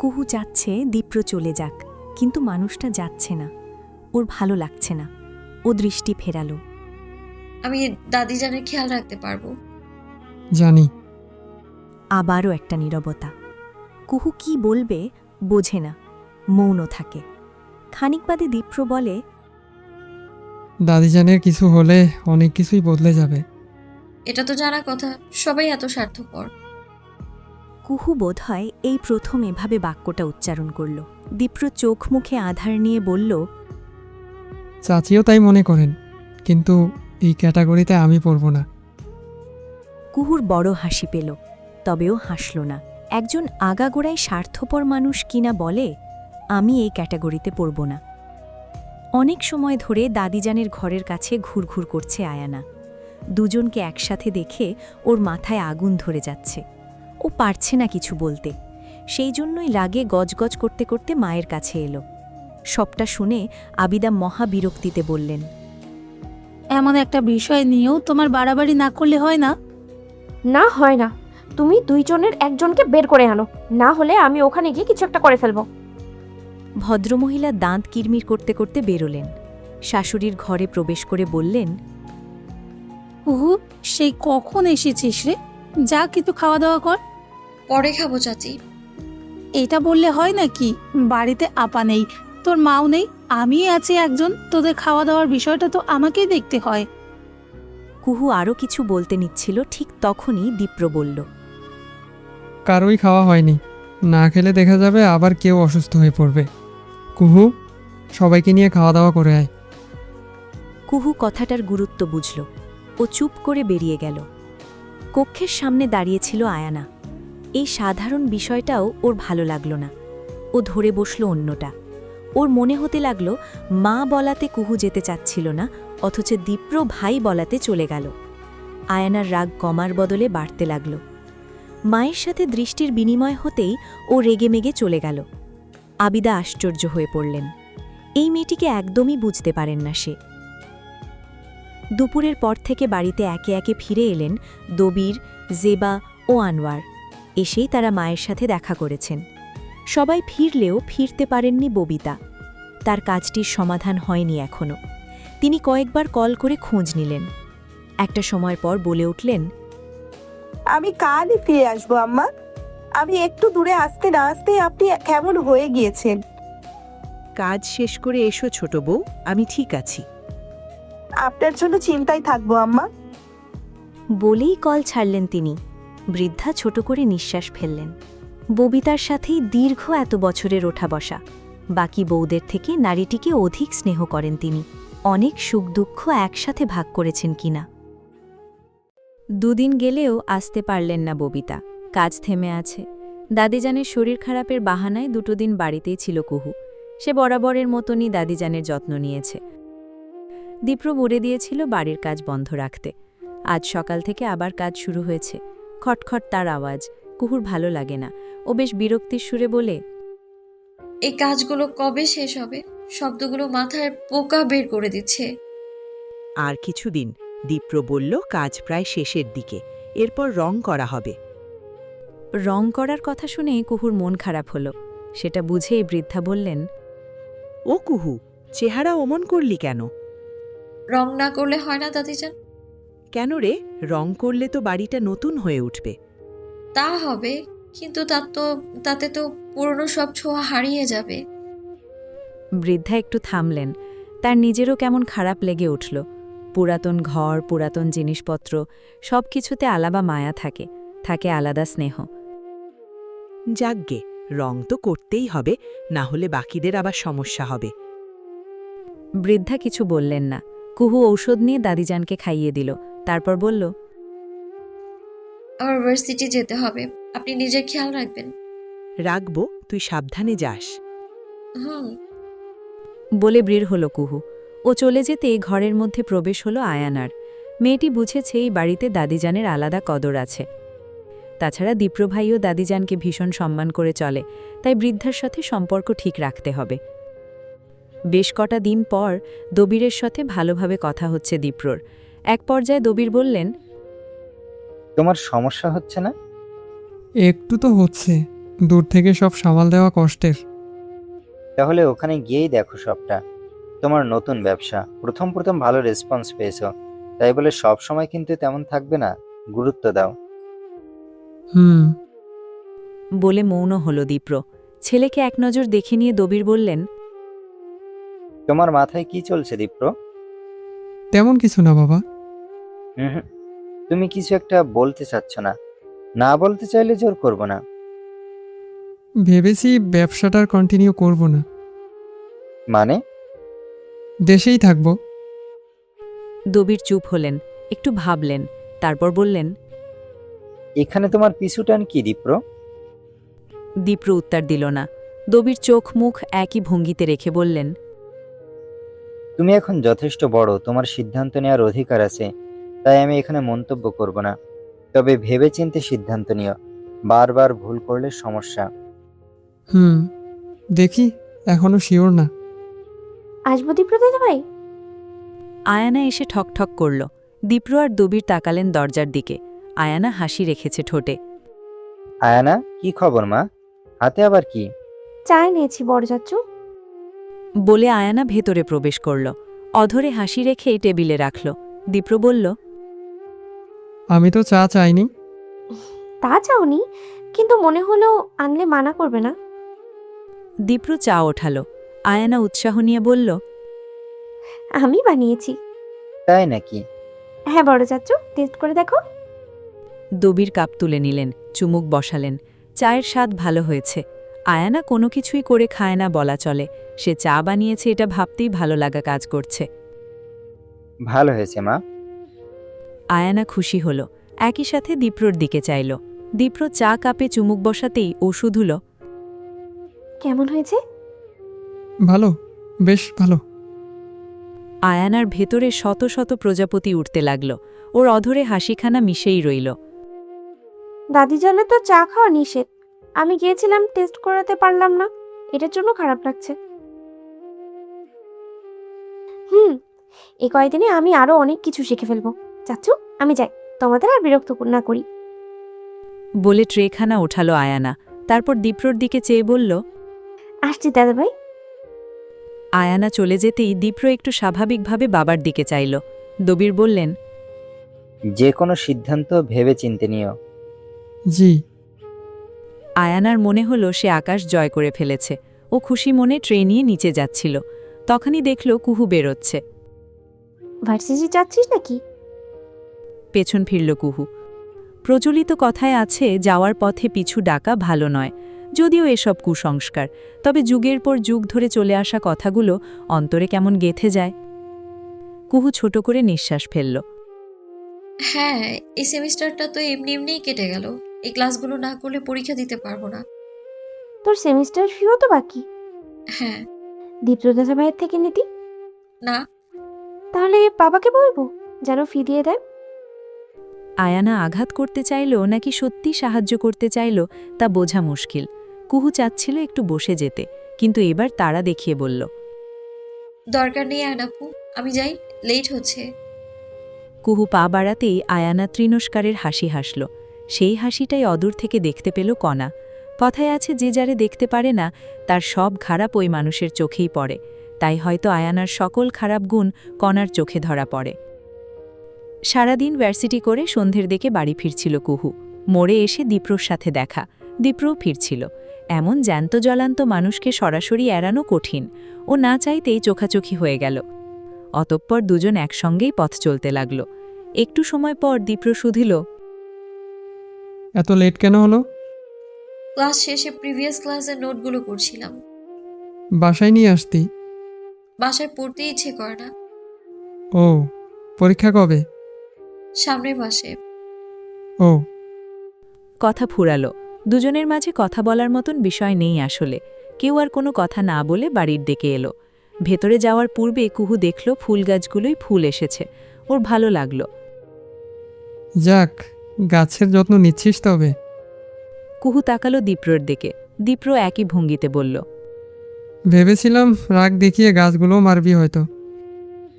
কুহু যাচ্ছে দীপ্র চলে যাক, কিন্তু মানুষটা যাচ্ছে না। ওর ভালো লাগছে না। ও দৃষ্টি ফেরালো। আমি দাদিজানের খেয়াল রাখতে পারবো। জানি। আবারও একটা নীরবতা। কুহু কি বলবে বোঝে না, মৌন থাকে। খানিক বাদে দীপ্র বলে, দাদিজানের কিছু হলে অনেক কিছুই বদলে যাবে। এটা তো জানা কথা, সবাই এত স্বার্থপর। কুহু বোধহয় এই প্রথম এভাবে বাক্যটা উচ্চারণ করল। দীপ্র চোখ মুখে আধার নিয়ে বলল, চাচিও তাই মনে করেন, কিন্তু এই ক্যাটাগরিতে আমি পড়ব না। কুহুর বড় হাসি পেল, তবেও হাসল না। একজন আগাগোড়ায় স্বার্থপর মানুষ কিনা বলে, আমি এই ক্যাটাগরিতে পড়ব না। অনেক সময় ধরে দাদিজানের ঘরের কাছে ঘুরঘুর করছে আয়ানা। দুজনকে একসাথে দেখে ওর মাথায় আগুন ধরে যাচ্ছে। ও পারছে না কিছু বলতে, সেই জন্যই রাগে গজগজ করতে করতে মায়ের কাছে এলো। সবটা শুনে আবিদা মহা বিরক্তিতে বললেন, এমন একটা বিষয় নিয়েও তোমার বাড়াবাড়ি না করলে হয় না? না হয় না, তুমি দুইজনের একজনকে বের করে আনো, না হলে আমি ওখানে গিয়ে কিছু একটা করে ফেলবো। ভদ্রমহিলা দাঁত কিরমির করতে করতে বেরোলেন। শাশুড়ির ঘরে প্রবেশ করে বললেন, কুহু, সেই কখন এসেছিস রে? যা কিন্তু খাওয়া দাওয়া কর। পরে খাবো চাচি। এটা বললে হয় নাকি? বাড়িতে আপা নেই, তোর মাও নেই, আমি আছি একজন, তোদের খাওয়া দাওয়ার বিষয়টা তো আমাকেই দেখতে হয়। কুহু আরও কিছু বলতে নিচ্ছিল, ঠিক তখনই দীপ্র বলল, কারোই খাওয়া হয়নি, না খেলে দেখা যাবে আবার কেউ অসুস্থ হয়ে পড়বে। কুহু, সবাইকে নিয়ে খাওয়া দাওয়া করে আয়। কুহু কথাটার গুরুত্ব বুঝল। ও চুপ করে বেরিয়ে গেল। কক্ষের সামনে দাঁড়িয়েছিল আয়ানা। এই সাধারণ বিষয়টাও ওর ভালো লাগল না। ও ধরে বসল অন্যটা। ওর মনে হতে লাগল মা বলাতে কুহু যেতে চাচ্ছিল না, অথচ দীপ্র ভাই বলাতে চলে গেল। আয়ানার রাগ কমার বদলে বাড়তে লাগল। মায়ের সাথে দৃষ্টির বিনিময় হতেই ও রেগেমেগে চলে গেল। আবিদা আশ্চর্য হয়ে পড়লেন। এই মেয়েটিকে একদমই বুঝতে পারেন না সে। দুপুরের পর থেকে বাড়িতে একে একে ফিরে এলেন দবির, জেবা ও আনোয়ার। এসেই তারা মায়ের সাথে দেখা করেছেন। সবাই ফিরলেও ফিরতে পারেননি ববিতা। তার কাজটির সমাধান হয়নি এখনও। তিনি কয়েকবার কল করে খোঁজ নিলেন। একটা সময় পর বলে উঠলেন, আমি কালই ফিরে আসবো আম্মা। আমি একটু দূরে আসতে না আসতেই আপনি কেমন হয়ে গিয়েছেন। কাজ শেষ করে এসো ছোট বউ, আমি ঠিক আছি। আপনার জন্য চিন্তায় থাকবো আম্মা। বলেই কল ছাড়লেন তিনি। বৃদ্ধা ছোট করে নিঃশ্বাস ফেললেন। ববিতার সাথেই দীর্ঘ এত বছরের ওঠা বসা। বাকি বউদের থেকে নারীটিকে অধিক স্নেহ করেন তিনি। অনেক সুখ দুঃখ একসাথে ভাগ করেছেন কিনা। দুদিন গেলেও আসতে পারলেন না ববিতা। কাজ থেমে আছে। দাদিজানের শরীর খারাপের বাহানায় 2 দিন বাড়িতেই ছিল কুহু। সে বরাবরের মতনই দাদিজানের যত্ন নিয়েছে। দীপ্র বলে দিয়েছিল বাড়ির কাজ বন্ধ রাখতে। আজ সকাল থেকে আবার কাজ শুরু হয়েছে। খটখট তার আওয়াজ। কুহুর ভালো লাগে না। ও বেশ বিরক্তির সুরে বলে, এই কাজগুলো কবে শেষ হবে? শব্দগুলো মাথায় পোকা বের করে দিচ্ছে। আর কিছুদিন, দীপ্র বলল, কাজ প্রায় শেষের দিকে, এরপর রং করা হবে। রং করার কথা শুনে কুহুর মন খারাপ হলো। সেটা বুঝেই বৃদ্ধা বললেন, ও কুহু, চেহারা অমন করলি কেন? রং না করলে হয় না দাদিজান? কেন রে? রং করলে তো বাড়িটা নতুন হয়ে উঠবে। তা হবে, কিন্তু তাতে তো পুরনো সব ছোঁয়া হারিয়ে যাবে। বৃদ্ধা একটু থামলেন। তার নিজেরও কেমন খারাপ লেগে উঠল। পুরাতন ঘর, পুরাতন জিনিসপত্র, সব কিছুতে আলাদা মায়া থাকে, থাকে আলাদা স্নেহ। যাগ্গে, রং তো করতেই হবে, না হলে বাকিদের আবার সমস্যা হবে। বৃদ্ধা কিছু বললেন না। কুহু ঔষধ নিয়ে দাদিজানকে খাইয়ে দিল। তারপর বলল, আমার ভার্সিটি যেতে হবে, আপনি নিজের খেয়াল রাখবেন। রাখবো, তুই সাবধানে যাস। হুম। বলে বের হলো কুহু। ও চলে যেতেই ঘরের মধ্যে প্রবেশ হলো আয়ানার। মেয়েটি বুঝেছে এই বাড়িতে দাদিজানের আলাদা কদর আছে। তাছাড়া দীপ্রভাইও দাদিজানকে ভীষণ সম্মান করে চলে, তাই বৃদ্ধার সাথে সম্পর্ক ঠিক রাখতে হবে। বেশ কটা দিন পর দবিরের সাথে ভালোভাবে কথা হচ্ছে দীপ্রর। এক পর্যায়ে দবির বললেন, তোমার সমস্যা হচ্ছে না? একটু তো হচ্ছে, দূর থেকে সব সামাল দেওয়া কষ্টের। তাহলে ওখানে গিয়েই দেখো সবটা। তোমার নতুন ব্যবসা, প্রথম প্রথম ভালো রেসপন্স পেয়েছো, তাই বলে সব সময় কিন্তু তেমন থাকবে না, গুরুত্ব দাও। হুম। বলে মৌন হলো দীপ্র। ছেলেকে এক নজর দেখে নিয়ে দবির বললেন, তোমার মাথায় কি চলছে দীপ্র? তেমন কিছু না বাবা। হুম, তুমি কিছু একটা বলতে চাচ্ছ না, না বলতে চাইলে জোর করব না। ভেবেছি ব্যবসাটার কন্টিনিউ করব না, মানে? দেশেই থাকব। দবির চুপ হলেন, একটু ভাবলেন, তারপর বললেন, এখানে তোমার পিছুটান কি দীপ্র? দীপ্র উত্তর দিল না। দবির চোখ মুখ একই ভঙ্গিতে রেখে বললেন, তুমি এখন যথেষ্ট বড়, তোমার সিদ্ধান্ত নেওয়ার অধিকার আছে, তাই আমি এখানে মন্তব্য করব না। তবে ভেবেচিন্তে সিদ্ধান্ত নিও, বারবার ভুল করলে সমস্যা। হুম, দেখি, এখনো শিওর না। আসবো দীপ্র দাদা ভাই? আয়ানা এসে ঠকঠক করল। দীপ্র আর দবির তাকালেন দরজার দিকে। আয়ানা হাসি রেখেছে ঠোঁটে। আয়ানা, কি খবর মা? হাতে আবার কি? চা নিয়েছি বড় চাচু। বলে আয়ানা ভেতরে প্রবেশ করল। অধরে হাসি রেখে টেবিলে রাখল। দীপ্র বলল, আমি তো চা চাইনি। তা চাওনি, কিন্তু মনে হলো আনলে মানা করবে না। দীপ্র চা ওঠালো। আয়ানা উৎসাহ নিয়ে বলল, আমি বানিয়েছি। তাই নাকি? হ্যাঁ বড় চাচু, টেস্ট করে দেখো। দবির কাপ তুলে নিলেন, চুমুক বসালেন। চায়ের স্বাদ ভালো হয়েছে। আয়ানা কোনো কিছুই করে খায় না বলা চলে। সে চা বানিয়েছে এটা ভাবতেই ভালো লাগা কাজ করছে। ভালো হয়েছে মা। আয়ানা খুশি হল। একই সাথে দীপ্রর দিকে চাইল। দীপ্র চা কাপে চুমুক বসাতেই ও শুধুল, কেমন হয়েছে? ভালো, বেশ ভালো। আয়ানার ভেতরে শত শত প্রজাপতি উঠতে লাগল। ওর অধরে হাসিখানা মিশেই রইল। দাদি জানে তো চা খাওয়া নিষেধ। আমি গিয়েছিলাম, টেস্ট করাতে পারলাম না, এটার জন্য খারাপ লাগছে। এই কয়েকদিনে আমি আরো অনেক কিছু শিখে ফেলবো। চাচু, আমি যাই, তোমাদের আর বিরক্ত না করি। বলে ট্রেখানা ওঠালো আয়ানা। তারপর দীপ্রর দিকে চেয়ে বলল, আসছি দাদা ভাই। আয়ানা চলে যেতেই দীপ্র একটু স্বাভাবিকভাবে বাবার দিকে চাইল। দবির বললেন, যে কোনো সিদ্ধান্ত ভেবে চিন্তে নিও। জি। আয়ানার মনে হলো সে আকাশ জয় করে ফেলেছে। ও খুশি মনে ট্রে নিয়ে নিচে যাচ্ছিল। তখনই দেখল কুহু বেরোচ্ছে। ভার্সিটি যাচ্ছিস নাকি? পেছন ফিরল কুহু। প্রচলিত কথায় আছে, যাওয়ার পথে পিছু ডাকা ভালো নয়। যদিও এসব কুসংস্কার, তবে যুগের পর যুগ ধরে চলে আসা কথাগুলো অন্তরে কেমন গেঁথে যায়। কুহু ছোট করে নিঃশ্বাস ফেলল। হ্যাঁ, এই সেমিস্টারটা তো এমনি এমনিই কেটে গেল। এই ক্লাসগুলো না করলে পরীক্ষা দিতে পারবো না। তোর সেমিস্টার ফিও তো বাকি। হ্যাঁ। দীপ্র দাদা ভাইয়ের থেকে নিতি না। তাহলে বাবাকে বলবো যেন ফি দিয়ে দেয়। আয়ানা আঘাত করতে চাইল নাকি সত্যি সাহায্য করতে চাইল তা বোঝা মুশকিল। কুহু চাচ্ছিল একটু বসে যেতে, কিন্তু এবার তারা দেখিয়ে বলল, দরকার নেই আয়নাপু, আমি যাই, লেট হচ্ছে। কুহু পা বাড়াতেই আয়ানা তৃণস্কারের হাসি হাসল। সেই হাসিটাই অদূর থেকে দেখতে পেল কণা। কথায় আছে, যে যারে দেখতে পারে না তার সব খারাপ ওই মানুষের চোখেই পড়ে। তাই হয়তো আয়ানার সকল খারাপ গুণ কণার চোখে ধরা পড়ে। সারাদিন ভার্সিটি করে সন্ধ্যের দিকে বাড়ি ফিরছিল কুহু। মোড়ে এসে দীপ্রর সাথে দেখা। দীপ্রও ফিরছিল। এমন জ্যান্ত জ্বলান্ত মানুষকে সরাসরি এড়ানো কঠিন। ও না চাইতেই চোখাচোখি হয়ে গেল। অতঃপর দুজন একসঙ্গেই পথ চলতে লাগল। একটু সময় পর দীপ্র শুধিল, এত লেট কেন হলো? ক্লাস শেষে প্রিভিয়াস ক্লাসের নোটগুলো করছিলাম। বাসায় নিয়ে আসতি? বাসায় পড়তে ইচ্ছে করে না। ও, পরীক্ষা কবে? সামনের মাসে। ও। কথা ফুরালো। দুজনের মাঝে কথা বলার মতন বিষয় নেই আসলে। কেউ আর কোনো কথা না বলে বাড়ির দিকে এলো। ভেতরে যাওয়ার পূর্বে কুহু দেখল ফুল গাছগুলোই ফুল এসেছে। ওর ভালো লাগলো। যাক, গাছের যত্ন নিচ্ছিস তবে। কুহু তাকালো দীপ্রর দিকে। দীপ্র একই ভঙ্গিতে বলল, ভেবেছিলাম রাগ দেখিয়ে গাছগুলো মারবি হয়তো।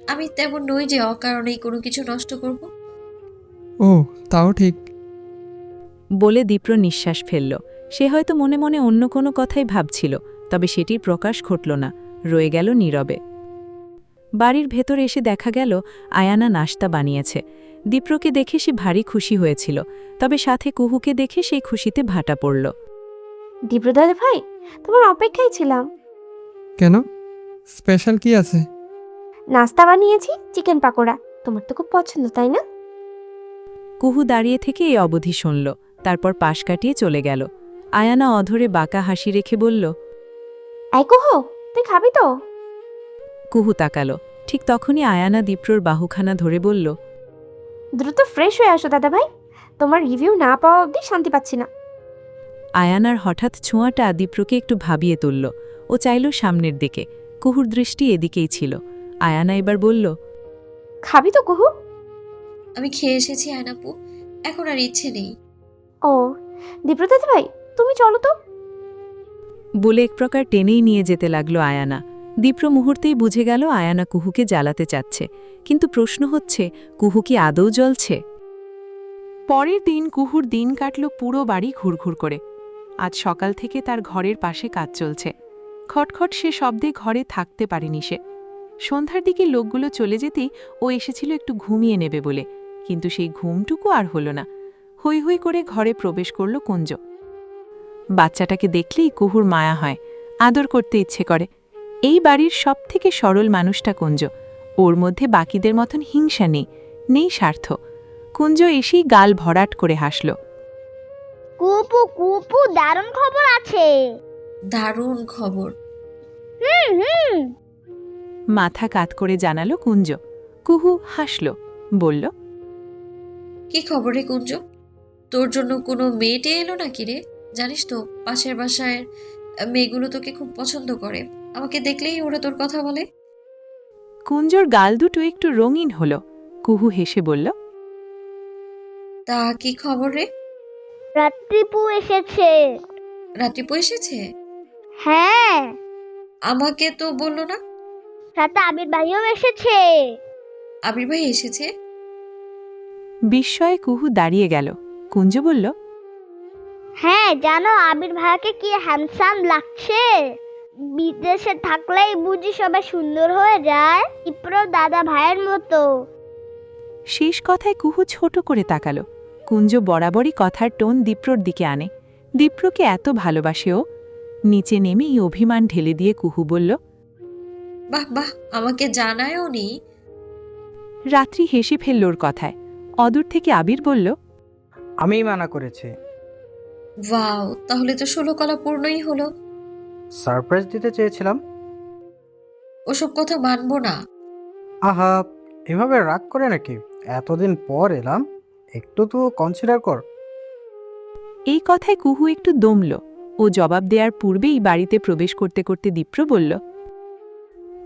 আমি তেমন নই যে অকারণেই কোনো কিছু নষ্ট করব। ও, তাও ঠিক। বলে দীপ্র নিঃশ্বাস ফেলল। সে হয়তো মনে মনে অন্য কোনো কথাই ভাবছিল, তবে সেটির প্রকাশ ঘটল না, রয়ে গেল নীরবে। বাড়ির ভেতর এসে দেখা গেল আয়ানা নাশতা বানিয়েছে। দীপ্রকে দেখে সে ভারী খুশি হয়েছিল, তবে সাথে কুহুকে দেখে সেই খুশিতে ভাটা পড়ল। দীপ্র দাদা ভাই, তোমার অপেক্ষায় ছিলাম। কেন? স্পেশাল কি আছে? নাস্তা বানিয়েছি, চিকেন পাকোড়া। তোমার তো খুব পছন্দ, তাই না? কুহু দাঁড়িয়ে থেকে এই অবধি শুনল, তারপর পাশ কাটিয়ে চলে গেল। আয়ানা অধরে বাঁকা হাসি রেখে বলল, এই কুহু, তুই খাবি তো? কুহু তাকালো। ঠিক তখনই আয়ানা দীপ্রর বাহুখানা ধরে বলল, দ্রুত ফ্রেশ হয়ে আসো দাদা ভাই, তোমার রিভিউ না পাওয়া অবধি শান্তি পাচ্ছি না। আয়ানার হঠাৎ ছোঁয়াটা দীপ্রকে একটু ভাবিয়ে তুলল। ও চাইল সামনের দিকে। কুহুর দৃষ্টি এদিকেই ছিল। আয়ানা এবার বলল, খাবি তো কুহু? আমি খেয়ে এসেছি আয়নাপু, এখন আর ইচ্ছে নেই। ও, দীপ্র দাদা ভাই, তুমি চলো তো। বলে এক প্রকার টেনেই নিয়ে যেতে লাগলো আয়ানা। দীপ্র মুহূর্তেই বুঝে গেল আয়ানা কুহুকে জ্বালাতে চাচ্ছে, কিন্তু প্রশ্ন হচ্ছে, কুহু কি আদৌ জ্বলছে? পরের দিন কুহুর দিন কাটল পুরো বাড়ি ঘুরঘুর করে। আজ সকাল থেকে তার ঘরের পাশে কাজ চলছে। খটখট সে শব্দে ঘরে থাকতে পারেনি সে। সন্ধ্যার দিকে লোকগুলো চলে যেতেই ও এসেছিল একটু ঘুমিয়ে নেবে বলে, কিন্তু সেই ঘুমটুকু আর হল না। হৈ হৈ করে ঘরে প্রবেশ করল কুঞ্জ। বাচ্চাটাকে দেখলেই কুহুর মায়া হয়, আদর করতে ইচ্ছে করে। এই বাড়ির সবথেকে সরল মানুষটা কুঞ্জ। ওর মধ্যে বাকিদের মতন হিংসা নেই, নেই স্বার্থ। কুঞ্জ এসেই গাল ভরাট করে হাসল। কুপু কুপু, দারুণ খবর আছে। দারুণ খবর। হুম। মাথা কাত করে জানালো কুঞ্জ। কুহু হাসল, বলল, কি খবর রে কুঞ্জ? তোর জন্য কোনো মেয়েটে এলো নাকি রে? জানিস তো, পাশের বাসায় মেয়েগুলো তোকে খুব পছন্দ করে। আমাকে দেখলেই ওরা তোর কথা বলে। কুঞ্জর গাল দুটো একটু রঙিন হল। কুহু হেসে বলল, তা কি খবর রে? রাত্রিপু এসেছে। রাত্রিপু এসেছে? হ্যাঁ। আমাকে তো বললো না। সাথে আবির ভাইও এসেছে। আবির ভাই এসেছে? বিস্ময়ে কুহু দাঁড়িয়ে গেল। কুঞ্জ বলল, হ্যাঁ, জানো আবির ভাইকে কি হ্যান্ডসাম লাগছে। বিদেশে থাকলেই বুঝি সবাই সুন্দর হয়ে যায়, ইপ্রো দাদা ভাইয়ের মতো। শেষ কথায় কুহু ছোট করে তাকালো। কুঞ্জ বরাবরই কথার টোন দীপ্রর দিকে আনে। দীপ্রকে এত ভালোবাসেও। নিচে নেমেই অভিমান ঢেলে দিয়ে কুহু বলল, বাহ বাহ, আমাকে জানায়ও নি। রাত্রি হেসে ফেলল ওর কথায়। অদূর থেকে আবির বলল, আমিই মানা করেছি। ওয়াও, তাহলে তো 16 কলা পূর্ণই হলো। সারপ্রাইজ দিতে চেয়েছিলাম। ওসব কথা মানবো না। আহা, এভাবে রাগ করে নাকি? এতদিন পর এলাম, একটু তো কনসিডার কর। এই কথায় কুহু একটু দমল। ও জবাব দেওয়ার পূর্বেই বাড়িতে প্রবেশ করতে করতে দীপ্র বলল,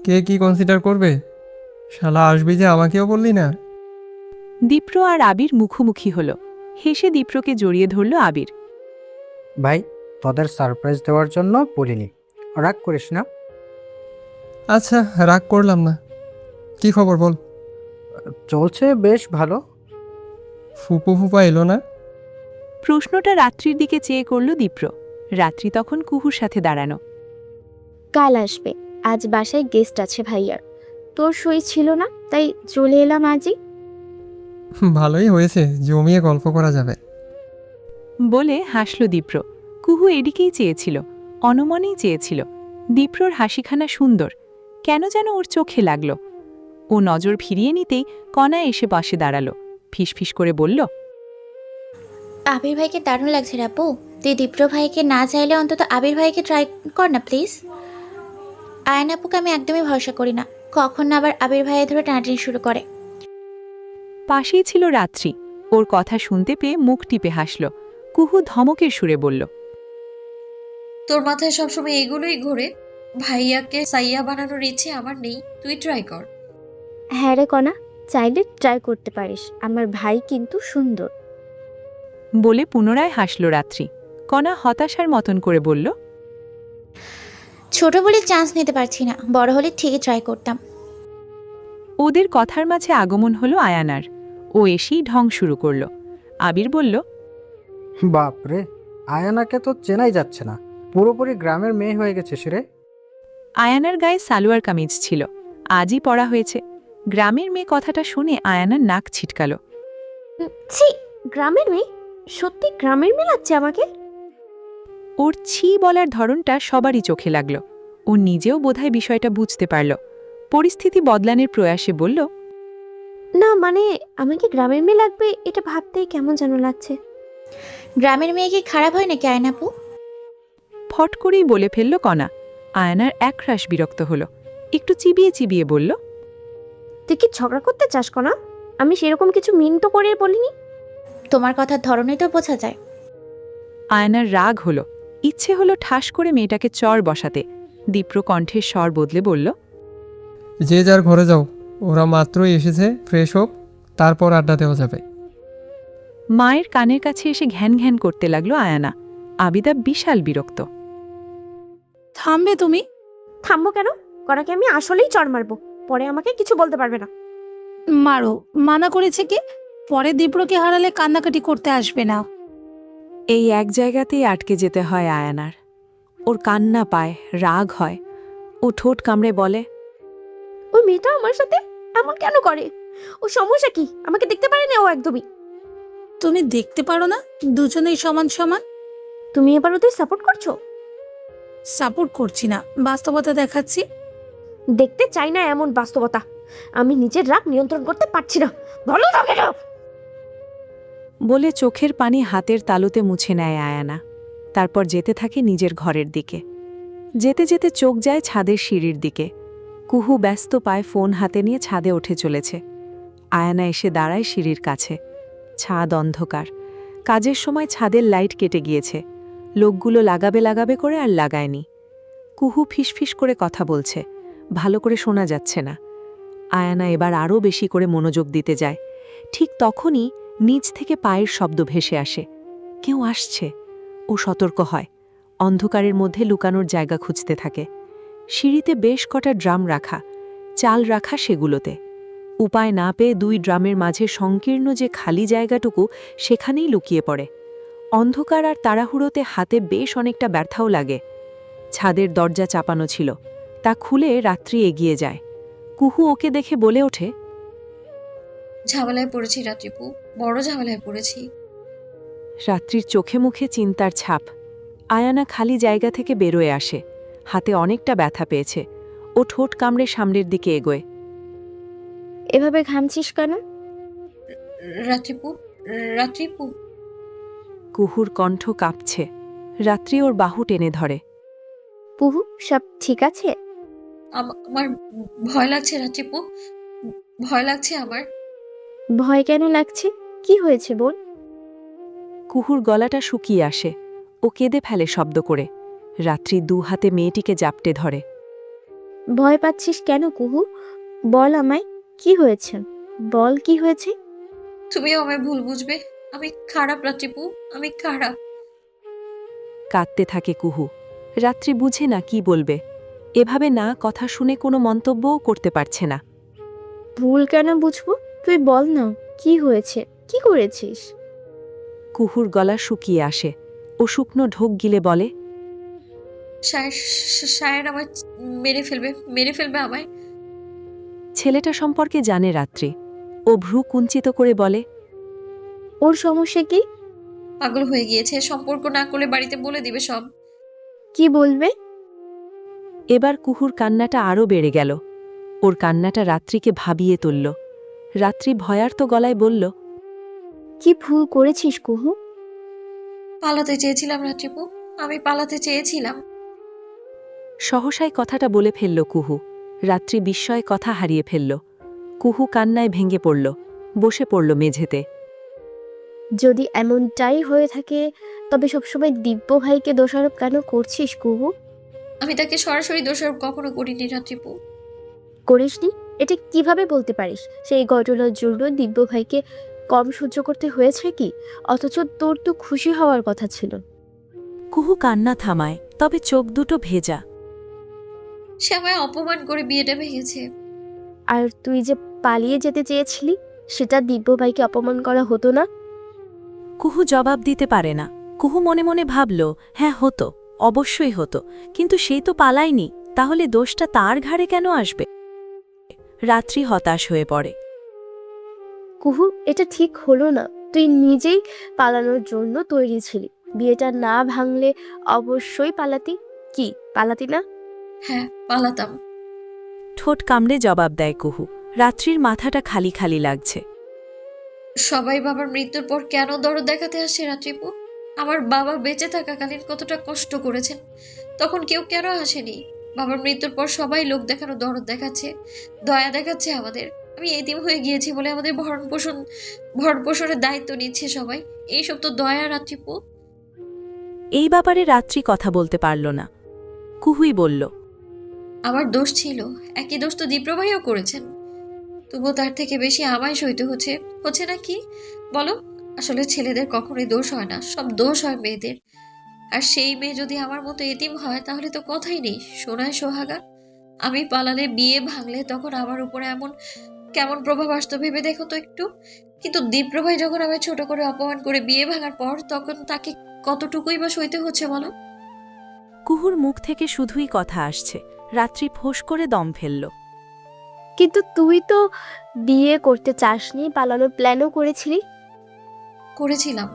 কে কি কনসিডার করবে? শালা আসবি যে, আমাকেও বললি না। দীপ্র আর আবির মুখোমুখি হল। হেসে দীপ্রকে জড়িয়ে ধরল আবির। ভাই, তোদের সারপ্রাইজ দেওয়ার জন্য বলিনি, রাগ করিস না। আচ্ছা, রাগ করলাম না। কি খবর বল? চলছে বেশ ভালো। ফুপু ফুপা এলো না? প্রশ্নটা রাত্রির দিকে চেয়ে করল দীপ্র। রাত্রি তখন কুহুর সাথে দাঁড়ানো। কাল আসবে, আজ বাসায় গেস্ট আছে ভাইয়ার। তোর সই ছিল না, তাই চলে এলাম আজই। ভালোই হয়েছে, জমিয়ে গল্প করা যাবে। বলে হাসল দীপ্র। কুহু এদিকেই চেয়েছিল, অনমনেই চেয়েছিল। দীপ্রর হাসিখানা সুন্দর, কেন যেন ওর চোখে লাগল। ও নজর ফিরিয়ে নিতেই কণা এসে পাশে দাঁড়ালো, ফিসফিস করে বলল, আবির ভাইকে দারুণ লাগছে রে আপু। তুই দীপ্র ভাইকে না চাইলে অন্তত আবির ভাইকে ট্রাই কর না প্লিজ। আয়ন আপুকে আমি একদমই ভরসা করি না, কখন না আবার আবির ভাইয়ের ধরে টানাটানি শুরু করে। পাশেই ছিল রাত্রি। ওর কথা শুনতে পেয়ে মুখ টিপে হাসল। কুহু ধমকের সুরে বলল, তোর মাথায় সবসময় এগুলোই ঘোরে। ভাইয়াকে সাইয়া বানানোর ইচ্ছে আমার নেই, তুই ট্রাই কর। হ্যাঁ রে কণা, চাইলে ট্রাই করতে পারিস, আমার ভাই কিন্তু সুন্দর। বলে পুনরায় হাসল রাত্রি। কণা হতাশার মতন করে বলল, ছোট বলে চান্স নিতে পারছি না, বড় হলে ঠিকই ট্রাই করতাম। ওদের কথার মাঝে আগমন হলো আয়ানার। ও এসেই ঢং শুরু করল। আবির বলল, বাপরে, আয়ানাকে তো চেনাই যাচ্ছে না, পুরোপুরি গ্রামের মেয়ে হয়ে গেছে রে। আয়ানার গায়ে সালোয়ার কামিজ ছিল, আজই পরা হয়েছে। গ্রামের মেয়ে কথাটা শুনে আয়ানার নাক ছিটকাল। ছি, গ্রামের মেয়ে? সত্যি গ্রামের মেয়ে লাগছে আমাকে? ওর ছি বলার ধরনটা সবারই চোখে লাগল। ও নিজেও বোধহয় বিষয়টা বুঝতে পারল। পরিস্থিতি বদলানোর প্রয়াসে বলল, না মানে, আমাকে গ্রামের মেয়ে লাগবে এটা ভাবতেই কেমন যেন লাগছে। গ্রামের মেয়ে কি খারাপ হয় নাকি আয়ন আপু? ফট করেই বলে ফেলল কণা। আয়ানার একরাশ বিরক্ত হলো, একটু চিবিয়ে চিবিয়ে বলল, তুই কি ঝগড়া করতে চাস কণা? আমি সেরকম কিছু মিন তো করে বলিনি। তোমার কথার ধরনেই তো বোঝা যায়। আয়নার রাগ হলো, ইচ্ছে হলো ঠাস করে মেয়েটাকে চর বসাতে। দীপ্র কণ্ঠের স্বর বদলে বলল, যে যার ঘরে যাও, ওরা মাত্রই এসেছে, ফ্রেশ হোক, তারপর আড্ডা দেওয়া যাবে। মায়ের কানের কাছে এসে ঘ্যান ঘ্যান করতে লাগলো আয়ানা। আবিদা বিশাল বিরক্ত। থামবে তুমি? থামবো কেন? কণাকে আমি আসলেই চড় মারবো, পরে আমাকে কিছু বলতে পারবে না। মারো, মানা করেছে কি? পরে দীপ্রকে হারালে কান্নাকাটি করতে আসবে না। এই এক জায়গাতেই আটকে যেতে হয় আয়ানার। ওর কান্না পায়, রাগ হয়। ও ঠোঁট কামড়ে বলে, ওই মেয়েটা আমার সাথে এমন কেন করে? ও সমস্যা কি? আমাকে দেখতে পারে না ও একদমই। তুমি দেখতে পারো না দুজনেই সমান সমান? তুমি এবার ওদের সাপোর্ট করছো? সাপোর্ট করছি না, বাস্তবতা দেখাচ্ছি। দেখতে চাই না এমন বাস্তবতা। আমি নিজের রাগ নিয়ন্ত্রণ করতে পারছি না। ভালো থাকে না বলে চোখের পানি হাতের তালুতে মুছে নেয় আয়ানা। তারপর যেতে থাকে নিজের ঘরের দিকে। যেতে যেতে চোখ যায় ছাদের সিঁড়ির দিকে। কুহু ব্যস্ত পায়ে ফোন হাতে নিয়ে ছাদে উঠে চলেছে। আয়ানা এসে দাঁড়ায় সিঁড়ির কাছে। ছাদ অন্ধকার, কাজের সময় ছাদের লাইট কেটে গিয়েছে। লোকগুলো লাগাবে লাগাবে করে আর লাগায়নি। কুহু ফিসফিস করে কথা বলছে, ভালো করে শোনা যাচ্ছে না। আয়ানা এবার আরও বেশি করে মনোযোগ দিতে যায়। ঠিক তখনই নিচ থেকে পায়ের শব্দ ভেসে আসে। কেউ আসছে। ও সতর্ক হয়, অন্ধকারের মধ্যে লুকানোর জায়গা খুঁজতে থাকে। সিঁড়িতে বেশ কটা ড্রাম রাখা, চাল রাখা সেগুলোতে। উপায় না পেয়ে 2 ড্রামের মাঝে সংকীর্ণ যে খালি জায়গাটুকু, সেখানেই লুকিয়ে পড়ে। অন্ধকার আর তাড়াহুড়োতে হাতে বেশ অনেকটা ব্যর্থাও লাগে। ছাদের দরজা চাপানো ছিল, তা খুলে রাত্রি এগিয়ে যায়। কুহু ওকে দেখে বলে ওঠে, ঝামেলায় পড়েছি রাত্রিপু, বড় ঝামেলায় পড়েছি। রাত্রির চোখে মুখে চিন্তার ছাপ। আয়ানা খালি জায়গা থেকে বেরোয় আসে, হাতে অনেকটা ব্যথা পেয়েছে। ও ঠোঁট কামড়ে সামনের দিকে এগোয়। এভাবে ঘামছিস কেন? রাত্রিপু, রাত্রিপু। কুহুর কণ্ঠ কাঁপছে। রাত্রি ওর বাহু টেনে ধরে। পুহু, সব ঠিক আছে? আমার ভয় লাগছে রাত্রিপু, ভয় লাগছে আমার। ভয় কেন লাগছে? কি হয়েছে বল? কুহুর গলাটা শুকিয়ে আসে। ও কেঁদে ফেলে শব্দ করে। রাত্রি 2 হাতে মেয়েটিকে জাপটে ধরে। ভয় পাচ্ছিস কেন কুহু? বল আমায়, কি হয়েছে? বল কি হয়েছে? তুমিও আমায় ভুল বুঝবে। আমি খারাপ রাত্রিপু, আমি খারাপ। কাঁদতে থাকে কুহু। রাত্রি বুঝে না কি বলবে। এভাবে না কথা শুনে কোনো মন্তব্যও করতে পারছে না। ভুল কেন বুঝবো? তুই বল না, কি হয়েছে, কি করেছিস? কুহুর গলা শুকিয়ে আসে। ও শুকনো ঢোক গিলে বলে, সায়ন আমায় মেরে ফেলবে আমায়। ছেলেটা সম্পর্কে জানে রাত্রি। ও ভ্রু কুঞ্চিত করে বলে, ওর সমস্যা কি? পাগল হয়ে গিয়েছে, সম্পর্ক না করলে বাড়িতে বলে দিবে সব। কি বলবে? এবার কুহুর কান্নাটা আরও বেড়ে গেল। ওর কান্নাটা রাত্রিকে ভাবিয়ে তুলল। রাত্রি ভয়ার্ত গলায় বলল, কি ভুল করেছিস কুহু? পালাতে চেয়েছিলাম রাত্রিপু, আমি পালাতে চেয়েছিলাম। সহসায় কথাটা বলে ফেলল কুহু। রাত্রি বিস্ময়ে কথা হারিয়ে ফেলল। কুহু কান্নায় ভেঙে পড়ল, বসে পড়ল মেঝেতে। যদি এমনটাই হয়ে থাকে তবে সবসময় দিব্য ভাইকে দোষারোপ কেন করছিস কুহু? আমি তাকে সরাসরি দোষারোপ কখনো করিনি রাত্রিপু। করিসনি? এটা কিভাবে বলতে পারিস? সেই ঘটনার জন্য দিব্য ভাইকে কম সহ্য করতে হয়েছে কি? অথচ তোর তো খুশি হওয়ার কথা ছিল। কুহু কান্না থামায়, তবে চোখ দুটো ভেজা। সে আমায় অপমান করে বিয়েটা ভেঙেছে। আর তুই যে পালিয়ে যেতে চেয়েছিলি, সেটা দিব্য ভাইকে অপমান করা হতো না? কুহু জবাব দিতে পারে না। কুহু মনে মনে ভাবল, হ্যাঁ হতো, অবশ্যই হতো, কিন্তু সে তো পালায়নি, তাহলে দোষটা তার ঘাড়ে কেন আসবে? রাত্রি হতাশ হয়ে পড়ে। কুহু, এটা ঠিক হলো না। তুই নিজেই পালানোর জন্য তৈরি ছিলি। বিয়েটা না ভাঙলে অবশ্যই পালাতি। কি পালাতি না? হ্যাঁ, পালাতাম। ঠোঁট কামড়ে জবাব দেয় কুহু। রাত্রির মাথাটা খালি খালি লাগছে। সবাই বাবার মৃত্যুর পর কেন দরদ দেখাতে আসে রাত্রিপু? আমার বাবা বেঁচে থাকাকালীন কতটা কষ্ট করেছেন, তখন কেউ কেন আসেনি? বাবার মৃত্যুর পর সবাই লোক দেখানো দরদ দেখাচ্ছে, দয়া দেখাচ্ছে আমাদের। আমি এতিম হয়ে গিয়েছি বলে আমাদের ভরণ পোষণের দায়িত্ব নিচ্ছে সবাই। এইসব তো দয়া রাত্রিপু। এই ব্যাপারে রাত্রি কথা বলতে পারল না। কুহুই বলল, আমার দোষ ছিল, একই দোষ তো দীপ্রভাইও করেছেন, তবুও তার থেকে বেশি আমায় সইতে হচ্ছে না কি বলো? আসলে ছেলেদের কখনোই দোষ হয় না, সব দোষ হয় মেয়েদের। আর সেই মেয়ে যদি আমার মতো এতিম হয় তাহলে তো কথাই নেই, সোনায় সোহাগা। আমি পালালে, বিয়ে ভাঙলে তখন আমার উপরে এমন কেমন প্রভাব আসতো ভেবে দেখো তো একটু। কিন্তু দীপ্রভাই যখন আমায় ছোট করে অপমান করে বিয়ে ভাঙার পর, তখন তাকে কতটুকুই বা সইতে হচ্ছে বলো? কুহুর মুখ থেকে শুধুই কথা আসছে। রাত্রি ফোঁস করে দম ফেলল। কিন্তু তুই তো বিয়ে করতে চাসনি, পালানোর প্ল্যানও করেছিলি। করেছিলাম।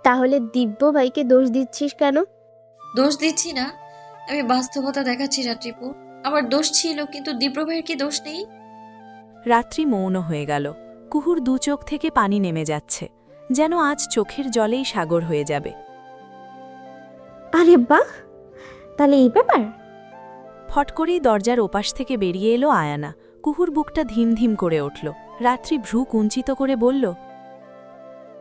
তাহলে দিব্য ভাইকে দোষ দিচ্ছিস কেন? দোষ দিচ্ছি না, আমি বাস্তবতা দেখাচ্ছি রাত্রিপু। আমার দোষ ছিল, কিন্তু দীপ্রভাইয়ের কি দোষ নেই? রাত্রি মৌন হয়ে গেল। কুহুর দু চোখ থেকে পানি নেমে যাচ্ছে, যেন আজ চোখের জলেই সাগর হয়ে যাবে। আরে বাহ, তাহলে এই ব্যাপার। ফট করেই দরজার ওপাশ থেকে বেরিয়ে এলো আয়ানা। কুহুর বুকটা ধিম ধিম করে উঠল। রাত্রি ভ্রু কুঞ্চিত করে বলল,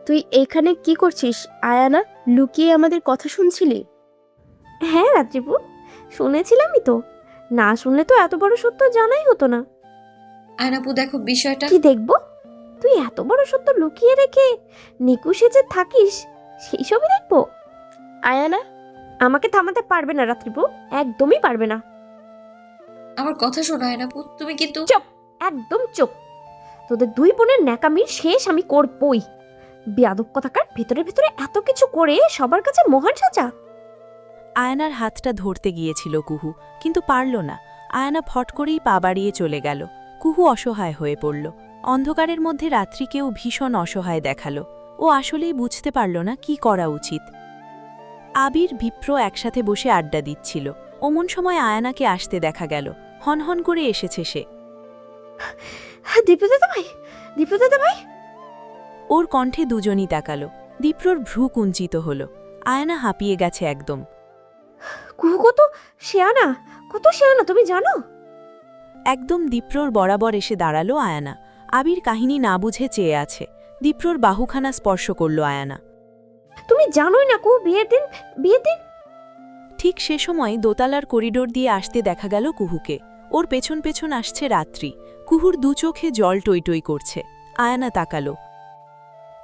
তুই এখানে কি করছিস আয়ানা? লুকিয়ে আমাদের কথা শুনছিলি? হ্যাঁ রাত্রিপু, শুনেছিলামই তো। না শুনলে তো এত বড় সত্য জানাই হতো না। আয়নাপু দেখো বিষয়টা। কি দেখবো? তুই এত বড় সত্য লুকিয়ে রেখে নিকুশে যে থাকিস, সেই সবই দেখবো? আয়ানা, আমাকে থামাতে পারবে না রাত্রিপু, একদমই পারবে না। আমার কথা শোনো আয়নাপু, তুমি কিন্তু। চুপ, একদম চুপ। তোদের দুই বোনের ন্যাকামির শেষ আমি করবই। বেয়াদব কথাকার, ভেতরে ভেতরে এত কিছু করে সবার কাছে মহান সাজা। আয়ানার হাতটা ধরতে গিয়েছিল কুহু, কিন্তু পারল না। আয়ানা ফট করেই পা বাড়িয়ে চলে গেল। কুহু অসহায় হয়ে পড়ল। অন্ধকারের মধ্যে রাত্রিকেও ভীষণ অসহায় দেখালো। ও আসলেই বুঝতে পারল না কি করা উচিত। আবির, বিপ্র একসাথে বসে আড্ডা দিচ্ছিল। অমন সময় আয়ানাকে আসতে দেখা গেল। হনহন করে এসেছে সে। দীপ্রদাদা ভাই, দীপ্রদাদা ভাই। ওর কণ্ঠে দুজনই তাকালো। দীপ্রর ভ্রু কুঞ্চিত হল। আয়ানা হাঁপিয়ে গেছে একদম। কুহু কত শেয়ানা তুমি জানো? একদম দীপ্রর বরাবর এসে দাঁড়ালো আয়ানা। আবির কাহিনী না বুঝে চেয়ে আছে। দীপ্রর বাহুখানা স্পর্শ করল আয়ানা। তুমি জানোই না কুহু বিয়ের দিন। ঠিক সে সময় দোতলার করিডোর দিয়ে আসতে দেখা গেল কুহুকে। ওর পেছন পেছন আসছে রাত্রি। কুহুর দু চোখে জল টই টই করছে। আয়ানা তাকালো।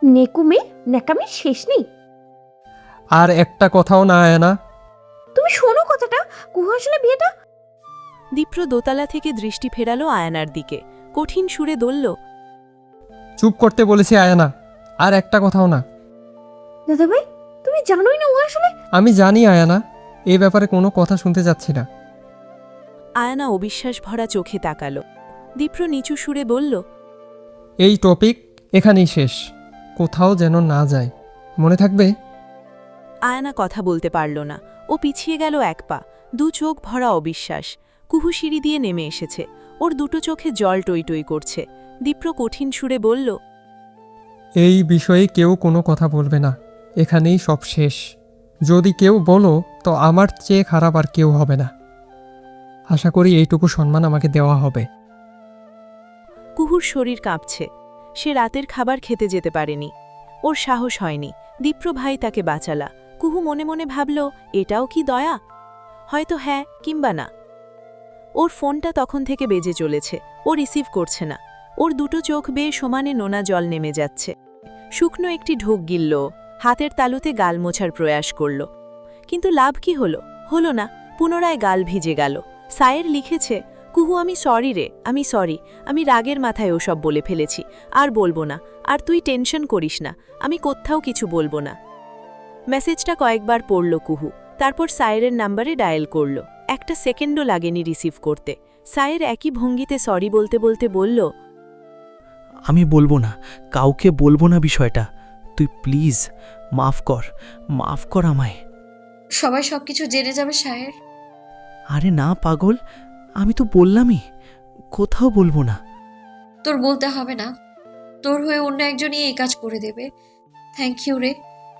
নেকুমে ন্যাকামির শেষ নেই। আর একটা কথাও না আয়ানা। তুই তুমি শোনো কথাটা, কুহু আসলে বিয়েটা। দীপ্র দোতলা থেকে দৃষ্টি ফেরালো আয়ানার দিকে, কঠিন সুরে বলল, চুপ করতে বলেছি আয়ানা, আর একটা কথাও না। দাদা ভাই, তুমি জানোই না ও আসলে। আমি জানি আয়ানা, এই ব্যাপারে কোনো কথা শুনতে যাচ্ছি না। আয়ানা অবিশ্বাস ভরা চোখে তাকালো। দীপ্র নিচু সুরে বলল, এই টপিক এখানেই শেষ, কোথাও যেন না যায়, মনে থাকবে? আয়ানা কথা বলতে পারল না। ও পিছিয়ে গেল এক পা, দু চোখ ভরা অবিশ্বাস। কুহু সিঁড়ি দিয়ে নেমে এসেছে, ওর দুটো চোখে জল টই টই করছে। দীপ্র কঠিন সুরে বলল, এই বিষয়ে কেউ কোনো কথা বলবে না, এখানেই সব শেষ। যদি কেউ বলো তো আমার চেয়ে খারাপ আর কেউ হবে না। আশা করি এইটুকু সম্মান আমাকে দেওয়া হবে। কুহুর শরীর কাঁপছে। সে রাতের খাবার খেতে যেতে পারেনি, ওর সাহস হয়নি। দীপ্র ভাই তাকে বাঁচালা। কুহু মনে মনে ভাবল, এটাও কি দয়া? হয়তো হ্যাঁ, কিংবা না। ওর ফোনটা তখন থেকে বেজে চলেছে, ও রিসিভ করছে না। ওর দুটো চোখ বেয়ে সমানে নোনা জল নেমে যাচ্ছে। শুকনো একটি ঢোক গিলল, হাতের তালুতে গাল মোছার প্রয়াস করল, কিন্তু লাভ কি হলো? হলো না। পুনরায় গাল ভিজে গেল। সায়ের লিখেছে, কুহু আমি সরি রে, আমি সরি, আমি রাগের মাথায় ওসব বলে ফেলেছি, আর বলবো না, আর তুই টেনশন করিস না, আমি কোথাও কিছু বলবো না। মেসেজটা কয়েকবার পড়ল কুহু, তারপর সায়েরের নাম্বারে ডায়াল করল। একটা সেকেন্ডও লাগেনি রিসিভ করতে। সায়ের একই ভঙ্গিতে সরি বলতে বলতে বলল, আমি বলবো না, কাউকে বলবো না বিষয়টা। তুই প্লিজ মাফ কর আমায়। সবাই সবকিছু জেনে যাবে সায়ের। আরে না পাগল, আমি তো বললামই, কোথাও বলবো না। তোর বলতে হবে না, তোর হয়ে অন্য একজনই এই কাজ করে দেবে। থ্যাংক ইউ রে,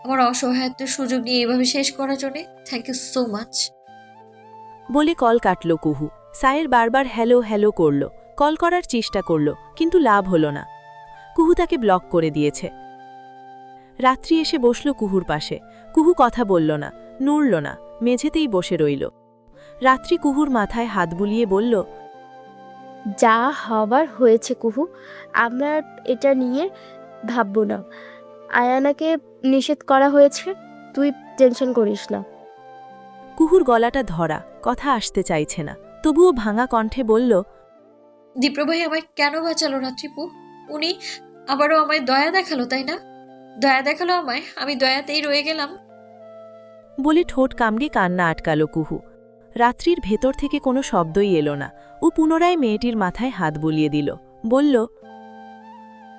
আমার অসহায়ত্বের সুযোগ নিয়ে এভাবে শেষ করার জন্যে। Thank you so much. বলে কল কাটল কুহু। সায়ের বারবার হ্যালো হ্যালো করল, কল করার চেষ্টা করল, কিন্তু লাভ হলো না। কুহু তাকে ব্লক করে দিয়েছে। রাত্রি এসে বসল কুহুর পাশে। কুহু কথা বলল না, নড়ল না, মেঝেতেই বসে রইল। রাত্রি কুহুর মাথায় হাত বুলিয়ে বলল, যা হবার হয়েছে কুহু, আমরা এটা নিয়ে ভাববো না। আয়ানাকে নিষেধ করা হয়েছে, তুই টেনশন করিস না। কুহুর গলাটা ধরা, কথা আসতে চাইছে না, তবুও ভাঙা কণ্ঠে বলল, দীপ্রভাই আমায় কেন বাঁচালো রাত্রিপু? উনি আবারও আমায় দয়া দেখালো, তাই না? দয়া দেখালো আমায়, আমি দয়াতেই রয়ে গেলাম। বলে ঠোঁট কামড়ে কান্না আটকালো কুহু। রাত্রির ভেতর থেকে কোনো শব্দই এলো না। ও পুনরায় মেয়েটির মাথায় হাত বুলিয়ে দিল, বলল,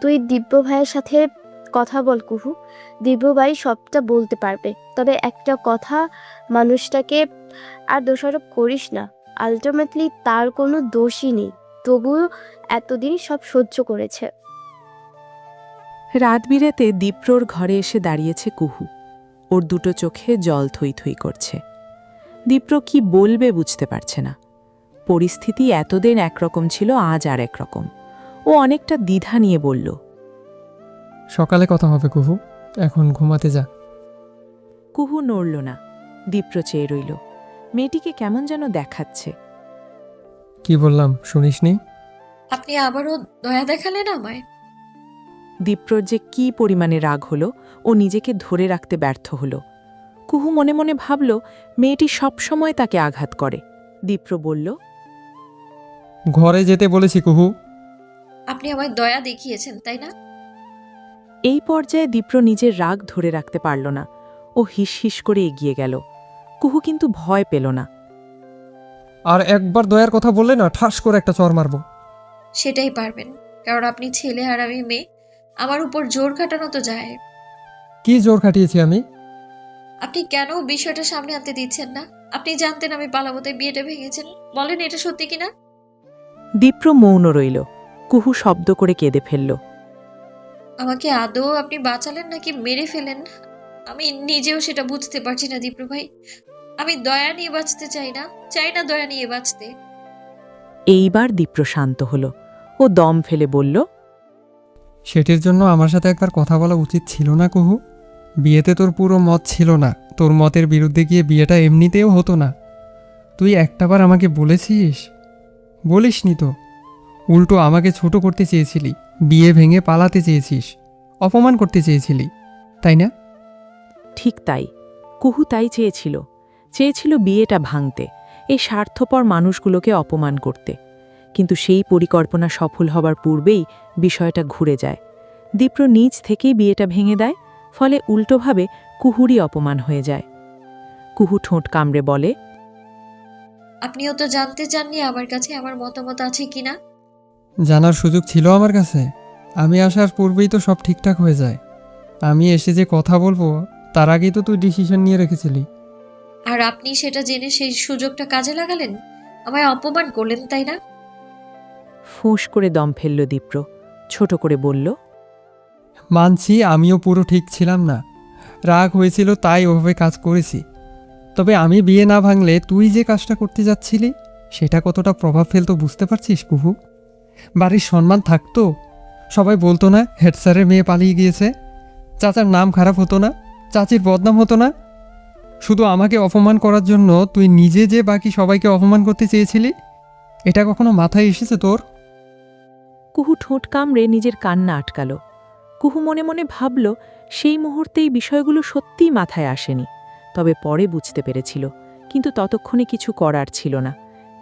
তুই দিব্য ভাইয়ের সাথে কথা বল কুহু, দিব্য ভাই সবটা বলতে পারবে। তবে একটা কথা, মানুষটাকে আর দোষারোপ করিস না। আলটিমেটলি তার কোনো দোষই নেই, তবুও এতদিন সব সহ্য করেছে। রাত বিরেতে দীপ্রর ঘরে এসে দাঁড়িয়েছে কুহু। ওর দুটো চোখে জল থই থই করছে। দীপ্র কি বলবে বুঝতে পারছে না। পরিস্থিতি এতদিন একরকম ছিল, আজ আর একরকম। ও অনেকটা দ্বিধা নিয়ে বলল, সকালে কথা হবে কুহু, এখন ঘুমাতে যা। কুহু নড়ল না। দীপ্র চেয়ে রইল। মেয়েটিকে কেমন যেন দেখাচ্ছে। কি বললাম শুনিসনি? আপনি আবারও দয়া দেখালেন আমায়। দীপ্রর যে কি পরিমাণে রাগ হলো, ও নিজেকে ধরে রাখতে ব্যর্থ হলো। কুহু মনে মনে ভাবল, মেয়েটি সবসময় তাকে আঘাত করে। দীপ্র বলল, ঘরে যেতে বলেছি কুহু। আপনি আমায় দয়া দেখিয়েছেন, তাই না? এই পর্যায়ে দীপ্র নিজের রাগ ধরে রাখতে পারল না। ও হিস হিস করে এগিয়ে গেল। কুহু কিন্তু ভয় পেল না। আর একবার দয়ার কথা বললে না, ঠাস করে একটা চর মারব। সেটাই পারবেন, কারণ আপনি ছেলে আর আমি মেয়ে। আমার উপর জোর খাটানো তো যায়। কি জোর খাটিয়েছি আমি? আপনি কেন বিষয়টা সামনে আনতে দিচ্ছেন না? আপনি জানতেন আমি পালাবো, তাই বিয়েটা ভেঙেছেন। বলেন এটা সত্যি কিনা? দীপ্র মৌন রইল। কুহু শব্দ করে কেঁদে ফেলল। আমাকে আদৌ আপনি বাঁচালেন নাকি মেরে ফেলেন, আমি নিজেও সেটা বুঝতে পারছি না দীপ্র ভাই। আমি দয়া নিয়ে বাঁচতে চাই না দয়া নিয়ে বাঁচতে। এইবার দীপ্র শান্ত হল। ও দম ফেলে বলল, সেটির জন্য আমার সাথে একবার কথা বলা উচিত ছিল না কুহু? বিয়েতে তোর পুরো মত ছিল না, তোর মতের বিরুদ্ধে গিয়ে বিয়েটা এমনিতেও হতো না। তুই একটাবার আমাকে বলেছিস? বলিসনি তো। উল্টো আমাকে ছোট করতে চেয়েছিলি, বিয়ে ভেঙে পালাতে চেয়েছিস, অপমান করতে চেয়েছিলি, তাই না? ঠিক তাই। কুহু তাই চেয়েছিল। চেয়েছিল বিয়েটা ভাঙতে, এই স্বার্থপর মানুষগুলোকে অপমান করতে। কিন্তু সেই পরিকল্পনা সফল হবার পূর্বেই বিষয়টা ঘুরে যায়। দীপ্র নিজ থেকেই বিয়েটা ভেঙে দেয়, ফলে উল্টোভাবে কুহুরই অপমান হয়ে যায়। কুহু ঠোঁট কামড়ে বলে, আপনিও তো জানতে চাননি আমার কাছে আমার মতামত আছে কিনা। জানার সুযোগ ছিল আমার কাছে? আমি আসার পূর্বেই তো সব ঠিকঠাক হয়ে যায়। আমি এসে যে কথা বলবো তার আগেই তো তুই ডিসিশন নিয়ে রেখেছিলি। আর আপনি সেটা জেনে সেই সুযোগটা কাজে লাগালেন, আমায় অপমান করলেন, তাই না? ফোঁস করে দম ফেলল দীপ্র, ছোট করে বলল, মানছি আমিও পুরো ঠিক ছিলাম না, রাগ হয়েছিল তাই ওভাবে কাজ করেছি। তবে আমি বিয়ে না ভাঙলে তুই যে কাজটা করতে যাচ্ছিলি সেটা কতটা প্রভাব ফেলতো বুঝতে পারছিস কুহু? বাড়ির সম্মান থাকতো, সবাই বলতো না হেড স্যারের মেয়ে পালিয়ে গিয়েছে, চাচার নাম খারাপ হতো না, চাচির বদনাম হতো না। শুধু আমাকে অপমান করার জন্য তুই নিজে যে বাকি সবাইকে অপমান করতে চেয়েছিলি, এটা কখনো মাথায় এসেছে তোর? কুহু ঠোঁট কামড়ে নিজের কান্না আটকাল। কুহু মনে মনে ভাবল সেই মুহূর্তেই বিষয়গুলো সত্যিই মাথায় আসেনি, তবে পরে বুঝতে পেরেছিল। কিন্তু ততক্ষণে কিছু করার ছিল না,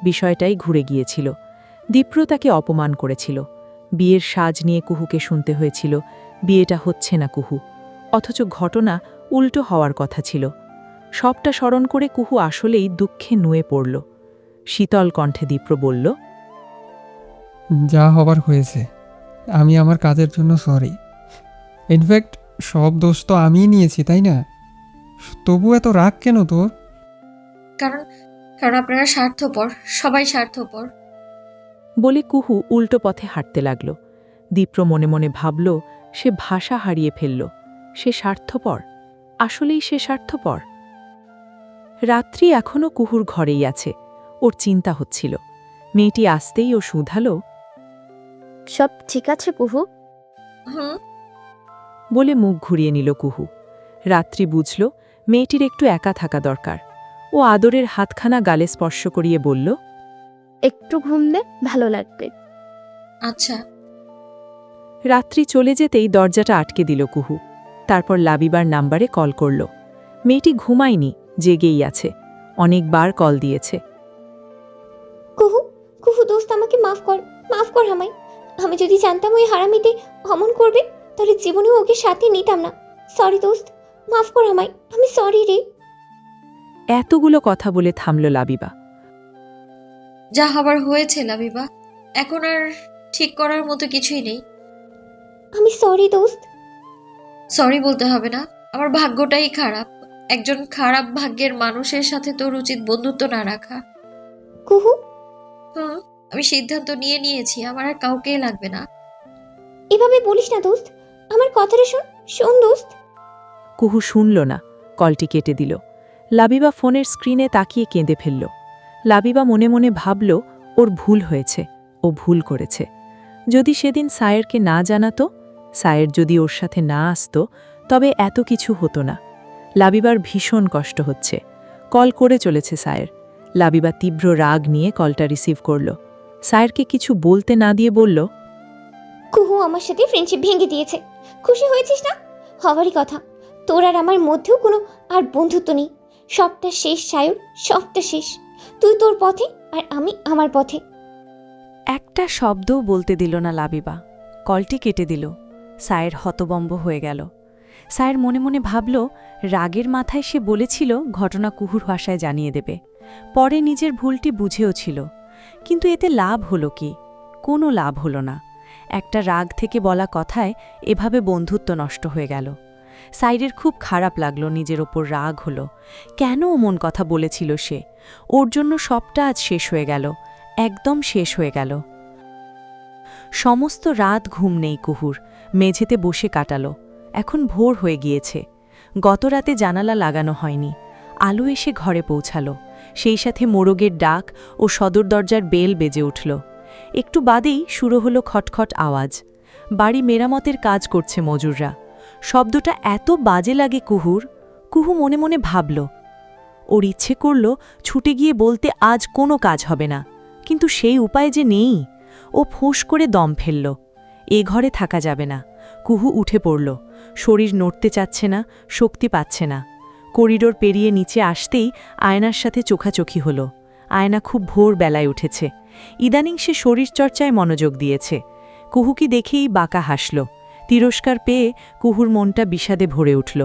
বিষয়টাই ঘুরে গিয়েছিল। দীপ্র তাকে অপমান করেছিল, বিয়ের সাজ নিয়ে কুহুকে শুনতে হয়েছিল বিয়েটা হচ্ছে না কুহু, অথচ ঘটনা উল্টো হওয়ার কথা ছিল। সবটা স্মরণ করে কুহু আসলেই দুঃখে নুয়ে পড়ল। শীতল কণ্ঠে দীপ্র বলল, যা হবার হয়েছে, আমি আমার কাজের জন্য সরি। ইনফ্যাক্ট সব দোষ তো আমিই নিয়েছি, তাই না? তবু এত রাগ কেন তোর? কারণ কারণ আপনারা স্বার্থপর, সবাই স্বার্থপর। বলে কুহু উল্টো পথে হাঁটতে লাগল। দীপ্র মনে মনে ভাবল সে ভাষা হারিয়ে ফেলল। সে স্বার্থপর, আসলেই সে স্বার্থপর। রাত্রি এখনও কুহুর ঘরেই আছে। ওর চিন্তা হচ্ছিল। মেয়েটি আসতেই ও শুধালো, সব ঠিক আছে কুহু? হুম। বলে মুখ ঘুরিয়ে নিল কুহু। রাত্রি বুঝল মেয়েটির একটু একা থাকা দরকার। ও আদরের হাতখানা গালে স্পর্শ করিয়ে বলল, একটু ঘুম দে, ভালো লাগবে। আচ্ছা। রাত্রি চলে যেতেই দরজাটা আটকে দিল কুহু। তারপর লাবিবার নাম্বারে কল করল। মেয়েটি ঘুমায়নি, জেগেই আছে। অনেকবার কল দিয়েছে। কুহু, কুহু দোস্ত, আমাকে মাফ কর আমায়। আমি যদি জানতাম ওই হারামিতে অমন করবে তাহলে জীবনেও ওকে সাথে নিতাম না। সরি দোস্ত, মাফ কর আমায়, আমি সরি রে। এতগুলো কথা বলে থামল লাবিবা। যা হবার হয়েছে লাবিবা, এখন আর ঠিক করার মতো কিছুই নেই। আমি সরি দোস্ত। সরি বলতে হবে না, আমার ভাগ্যটাই খারাপ। একজন খারাপ ভাগ্যের মানুষের সাথে তোর উচিত বন্ধুত্ব না রাখা। কুহু, হুম, আমি সিদ্ধান্ত নিয়েছি, আমার আর কাউকেই লাগবে না। এভাবে বলিস না দোস্ত, আমার কথাটা শোন দোস্ত। কুহু শুনল না, কলটি কেটে দিল। লাবিবা ফোনের স্ক্রিনে তাকিয়ে কেঁদে ফেলল। লাবিবা মনে মনে ভাবল ওর ভুল হয়েছে, ও ভুল করেছে। যদি সেদিন সায়েরকে না জানাতো, সায়ের যদি ওর সাথে না আসতো, তবে এত কিছু হতো না। লাবিবার ভীষণ কষ্ট হচ্ছে। কল করে চলেছে সায়ের। লাবিবা তীব্র রাগ নিয়ে কলটা রিসিভ করল। সায়েরকে কিছু বলতে না দিয়ে বলল, কুহু আমার সাথে ফ্রেন্ডশিপ ভেঙে দিয়েছে। খুশি হয়েছিস না? হওয়ারই কথা। তোর আর আমার মধ্যেও কোনো আর বন্ধুত্ব নেই। সবটা শেষ সায়র, সবটা শেষ। তুই তোর পথে আর আমি আমার পথে। একটা শব্দও বলতে দিল না লাবিবা, কলটি কেটে দিল। সায়ের হতবম্ব হয়ে গেল। সায়ের মনে মনে ভাবল রাগের মাথায় সে বলেছিল ঘটনা কুহুর ভাষায় জানিয়ে দেবে, পরে নিজের ভুলটি বুঝেও ছিল। কিন্তু এতে লাভ হলো কি? কোনো লাভ হলো না। একটা রাগ থেকে বলা কথায় এভাবে বন্ধুত্ব নষ্ট হয়ে গেল। সাইরের খুব খারাপ লাগলো, নিজের ওপর রাগ হলো। কেন অমন কথা বলেছিল সে? ওর জন্য সবটা আজ শেষ হয়ে গেল, একদম শেষ হয়ে গেল। সমস্ত রাত ঘুম নেই কুহুর, মেঝেতে বসে কাটালো। এখন ভোর হয়ে গিয়েছে। গত রাতে জানালা লাগানো হয়নি। আলো এসে ঘরে পৌঁছালো। সেই সাথে মোরগের ডাক ও সদর দরজার বেল বেজে উঠল। একটু বাদেই শুরু হলো খটখট আওয়াজ। বাড়ি মেরামতের কাজ করছে মজুররা। শব্দটা এত বাজে লাগে কুহুর। কুহু মনে মনে ভাবল। ওর ইচ্ছে করল ছুটে গিয়ে বলতে আজ কোনো কাজ হবে না, কিন্তু সেই উপায় যে নেই। ও ফোঁস করে দম ফেলল। এ ঘরে থাকা যাবে না। কুহু উঠে পড়ল। শরীর নড়তে চাচ্ছে না, শক্তি পাচ্ছে না। করিডোর পেরিয়ে নিচে আসতেই আয়নার সাথে চোখাচোখি হলো। আয়না খুব ভোর বেলায় উঠেছে। ইদানিং সে শরীরচর্চায় মনোযোগ দিয়েছে। কুহুকে দেখেই বাঁকা হাসল। তিরস্কার পেয়ে কুহুর মনটা বিষাদে ভরে উঠল।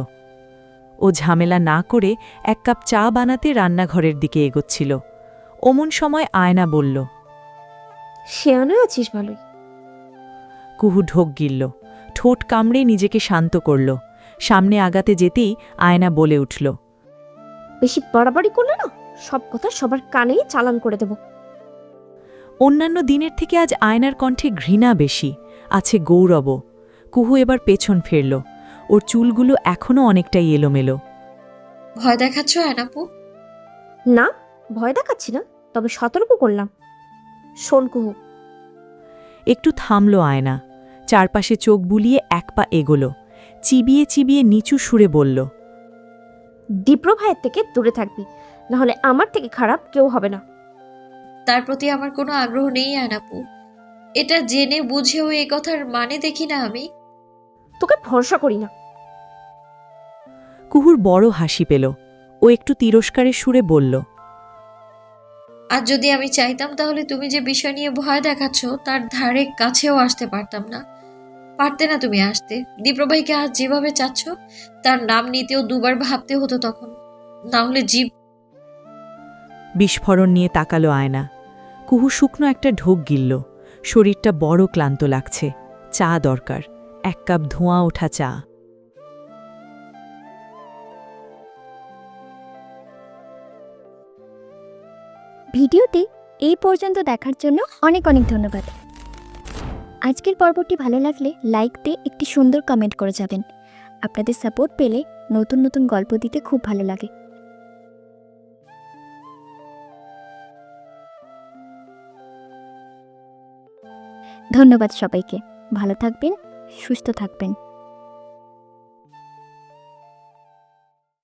ও ঝামেলা না করে এক কাপ চা বানাতে রান্নাঘরের দিকে এগোচ্ছিল। অমন সময় আয়না বলল, শেয়ানো আছিস ভালোই। কুহু ঢোক গিলল, ঠোঁট কামড়ে নিজেকে শান্ত করল। সামনে আগাতে যেতেই আয়না বলে উঠল, বেশি বাড়াবাড়ি করলে না সব কথা সবার কানেই চালান করে দেব। অন্যান্য দিনের থেকে আজ আয়নার কণ্ঠে ঘৃণা বেশি, আছে গৌরব। কুহু এবার পেছন ফিরল। ওর চুলগুলো এখনও অনেকটাই এলোমেলো। ভয় দেখাচ্ছ আয়নাপু? না, ভয় দেখাচ্ছি না, তবে সতর্ক করলাম। শোন কুহু। একটু থামল আয়না, চারপাশে চোখ বুলিয়ে এক পা এগোলো। চিবিয়ে চিবিয়ে নিচু সুরে বলল, দীপ্র ভাইয়ের থেকে দূরে থাকবি, নাহলে আমার থেকে খারাপ কেউ হবে না। তার প্রতি আমার কোনো আগ্রহ নেই আয়নাপু। এটা জেনে বুঝেও এই কথার মানে দেখি না আমি। তোকে ভরসা করি না। কুহুর বড় হাসি পেল। ও একটু তিরস্কারের সুরে বলল, আর যদি আমি চাইতাম তাহলে তুমি যে বিষয় নিয়ে ভয় দেখাচ্ছ তার ধারে কাছেও আসতে পারতাম না। পারতে না তুমি আসতে। দীপ্রভাইকে আজ যেভাবে চাচ্ছ তার নাম নিতেও দুবার ভাবতে হতো তখন, না হলে জীব। বিস্ফোরণ নিয়ে তাকালো আয়না। কুহু শুকনো একটা ঢোক গিলল। শরীরটা বড় ক্লান্ত লাগছে। চা দরকার, এক কাপ ধোঁয়া ওঠা চা। ভিডিওটি এই পর্যন্ত দেখার জন্য অনেক অনেক ধন্যবাদ। আজকের পর্বটি ভালো লাগলে লাইক দিয়ে একটি সুন্দর কমেন্ট করে যাবেন। আপনাদের সাপোর্ট পেলে নতুন নতুন গল্প দিতে খুব ভালো লাগে। ধন্যবাদ সবাইকে। ভালো থাকবেন, সুস্থ থাকবেন।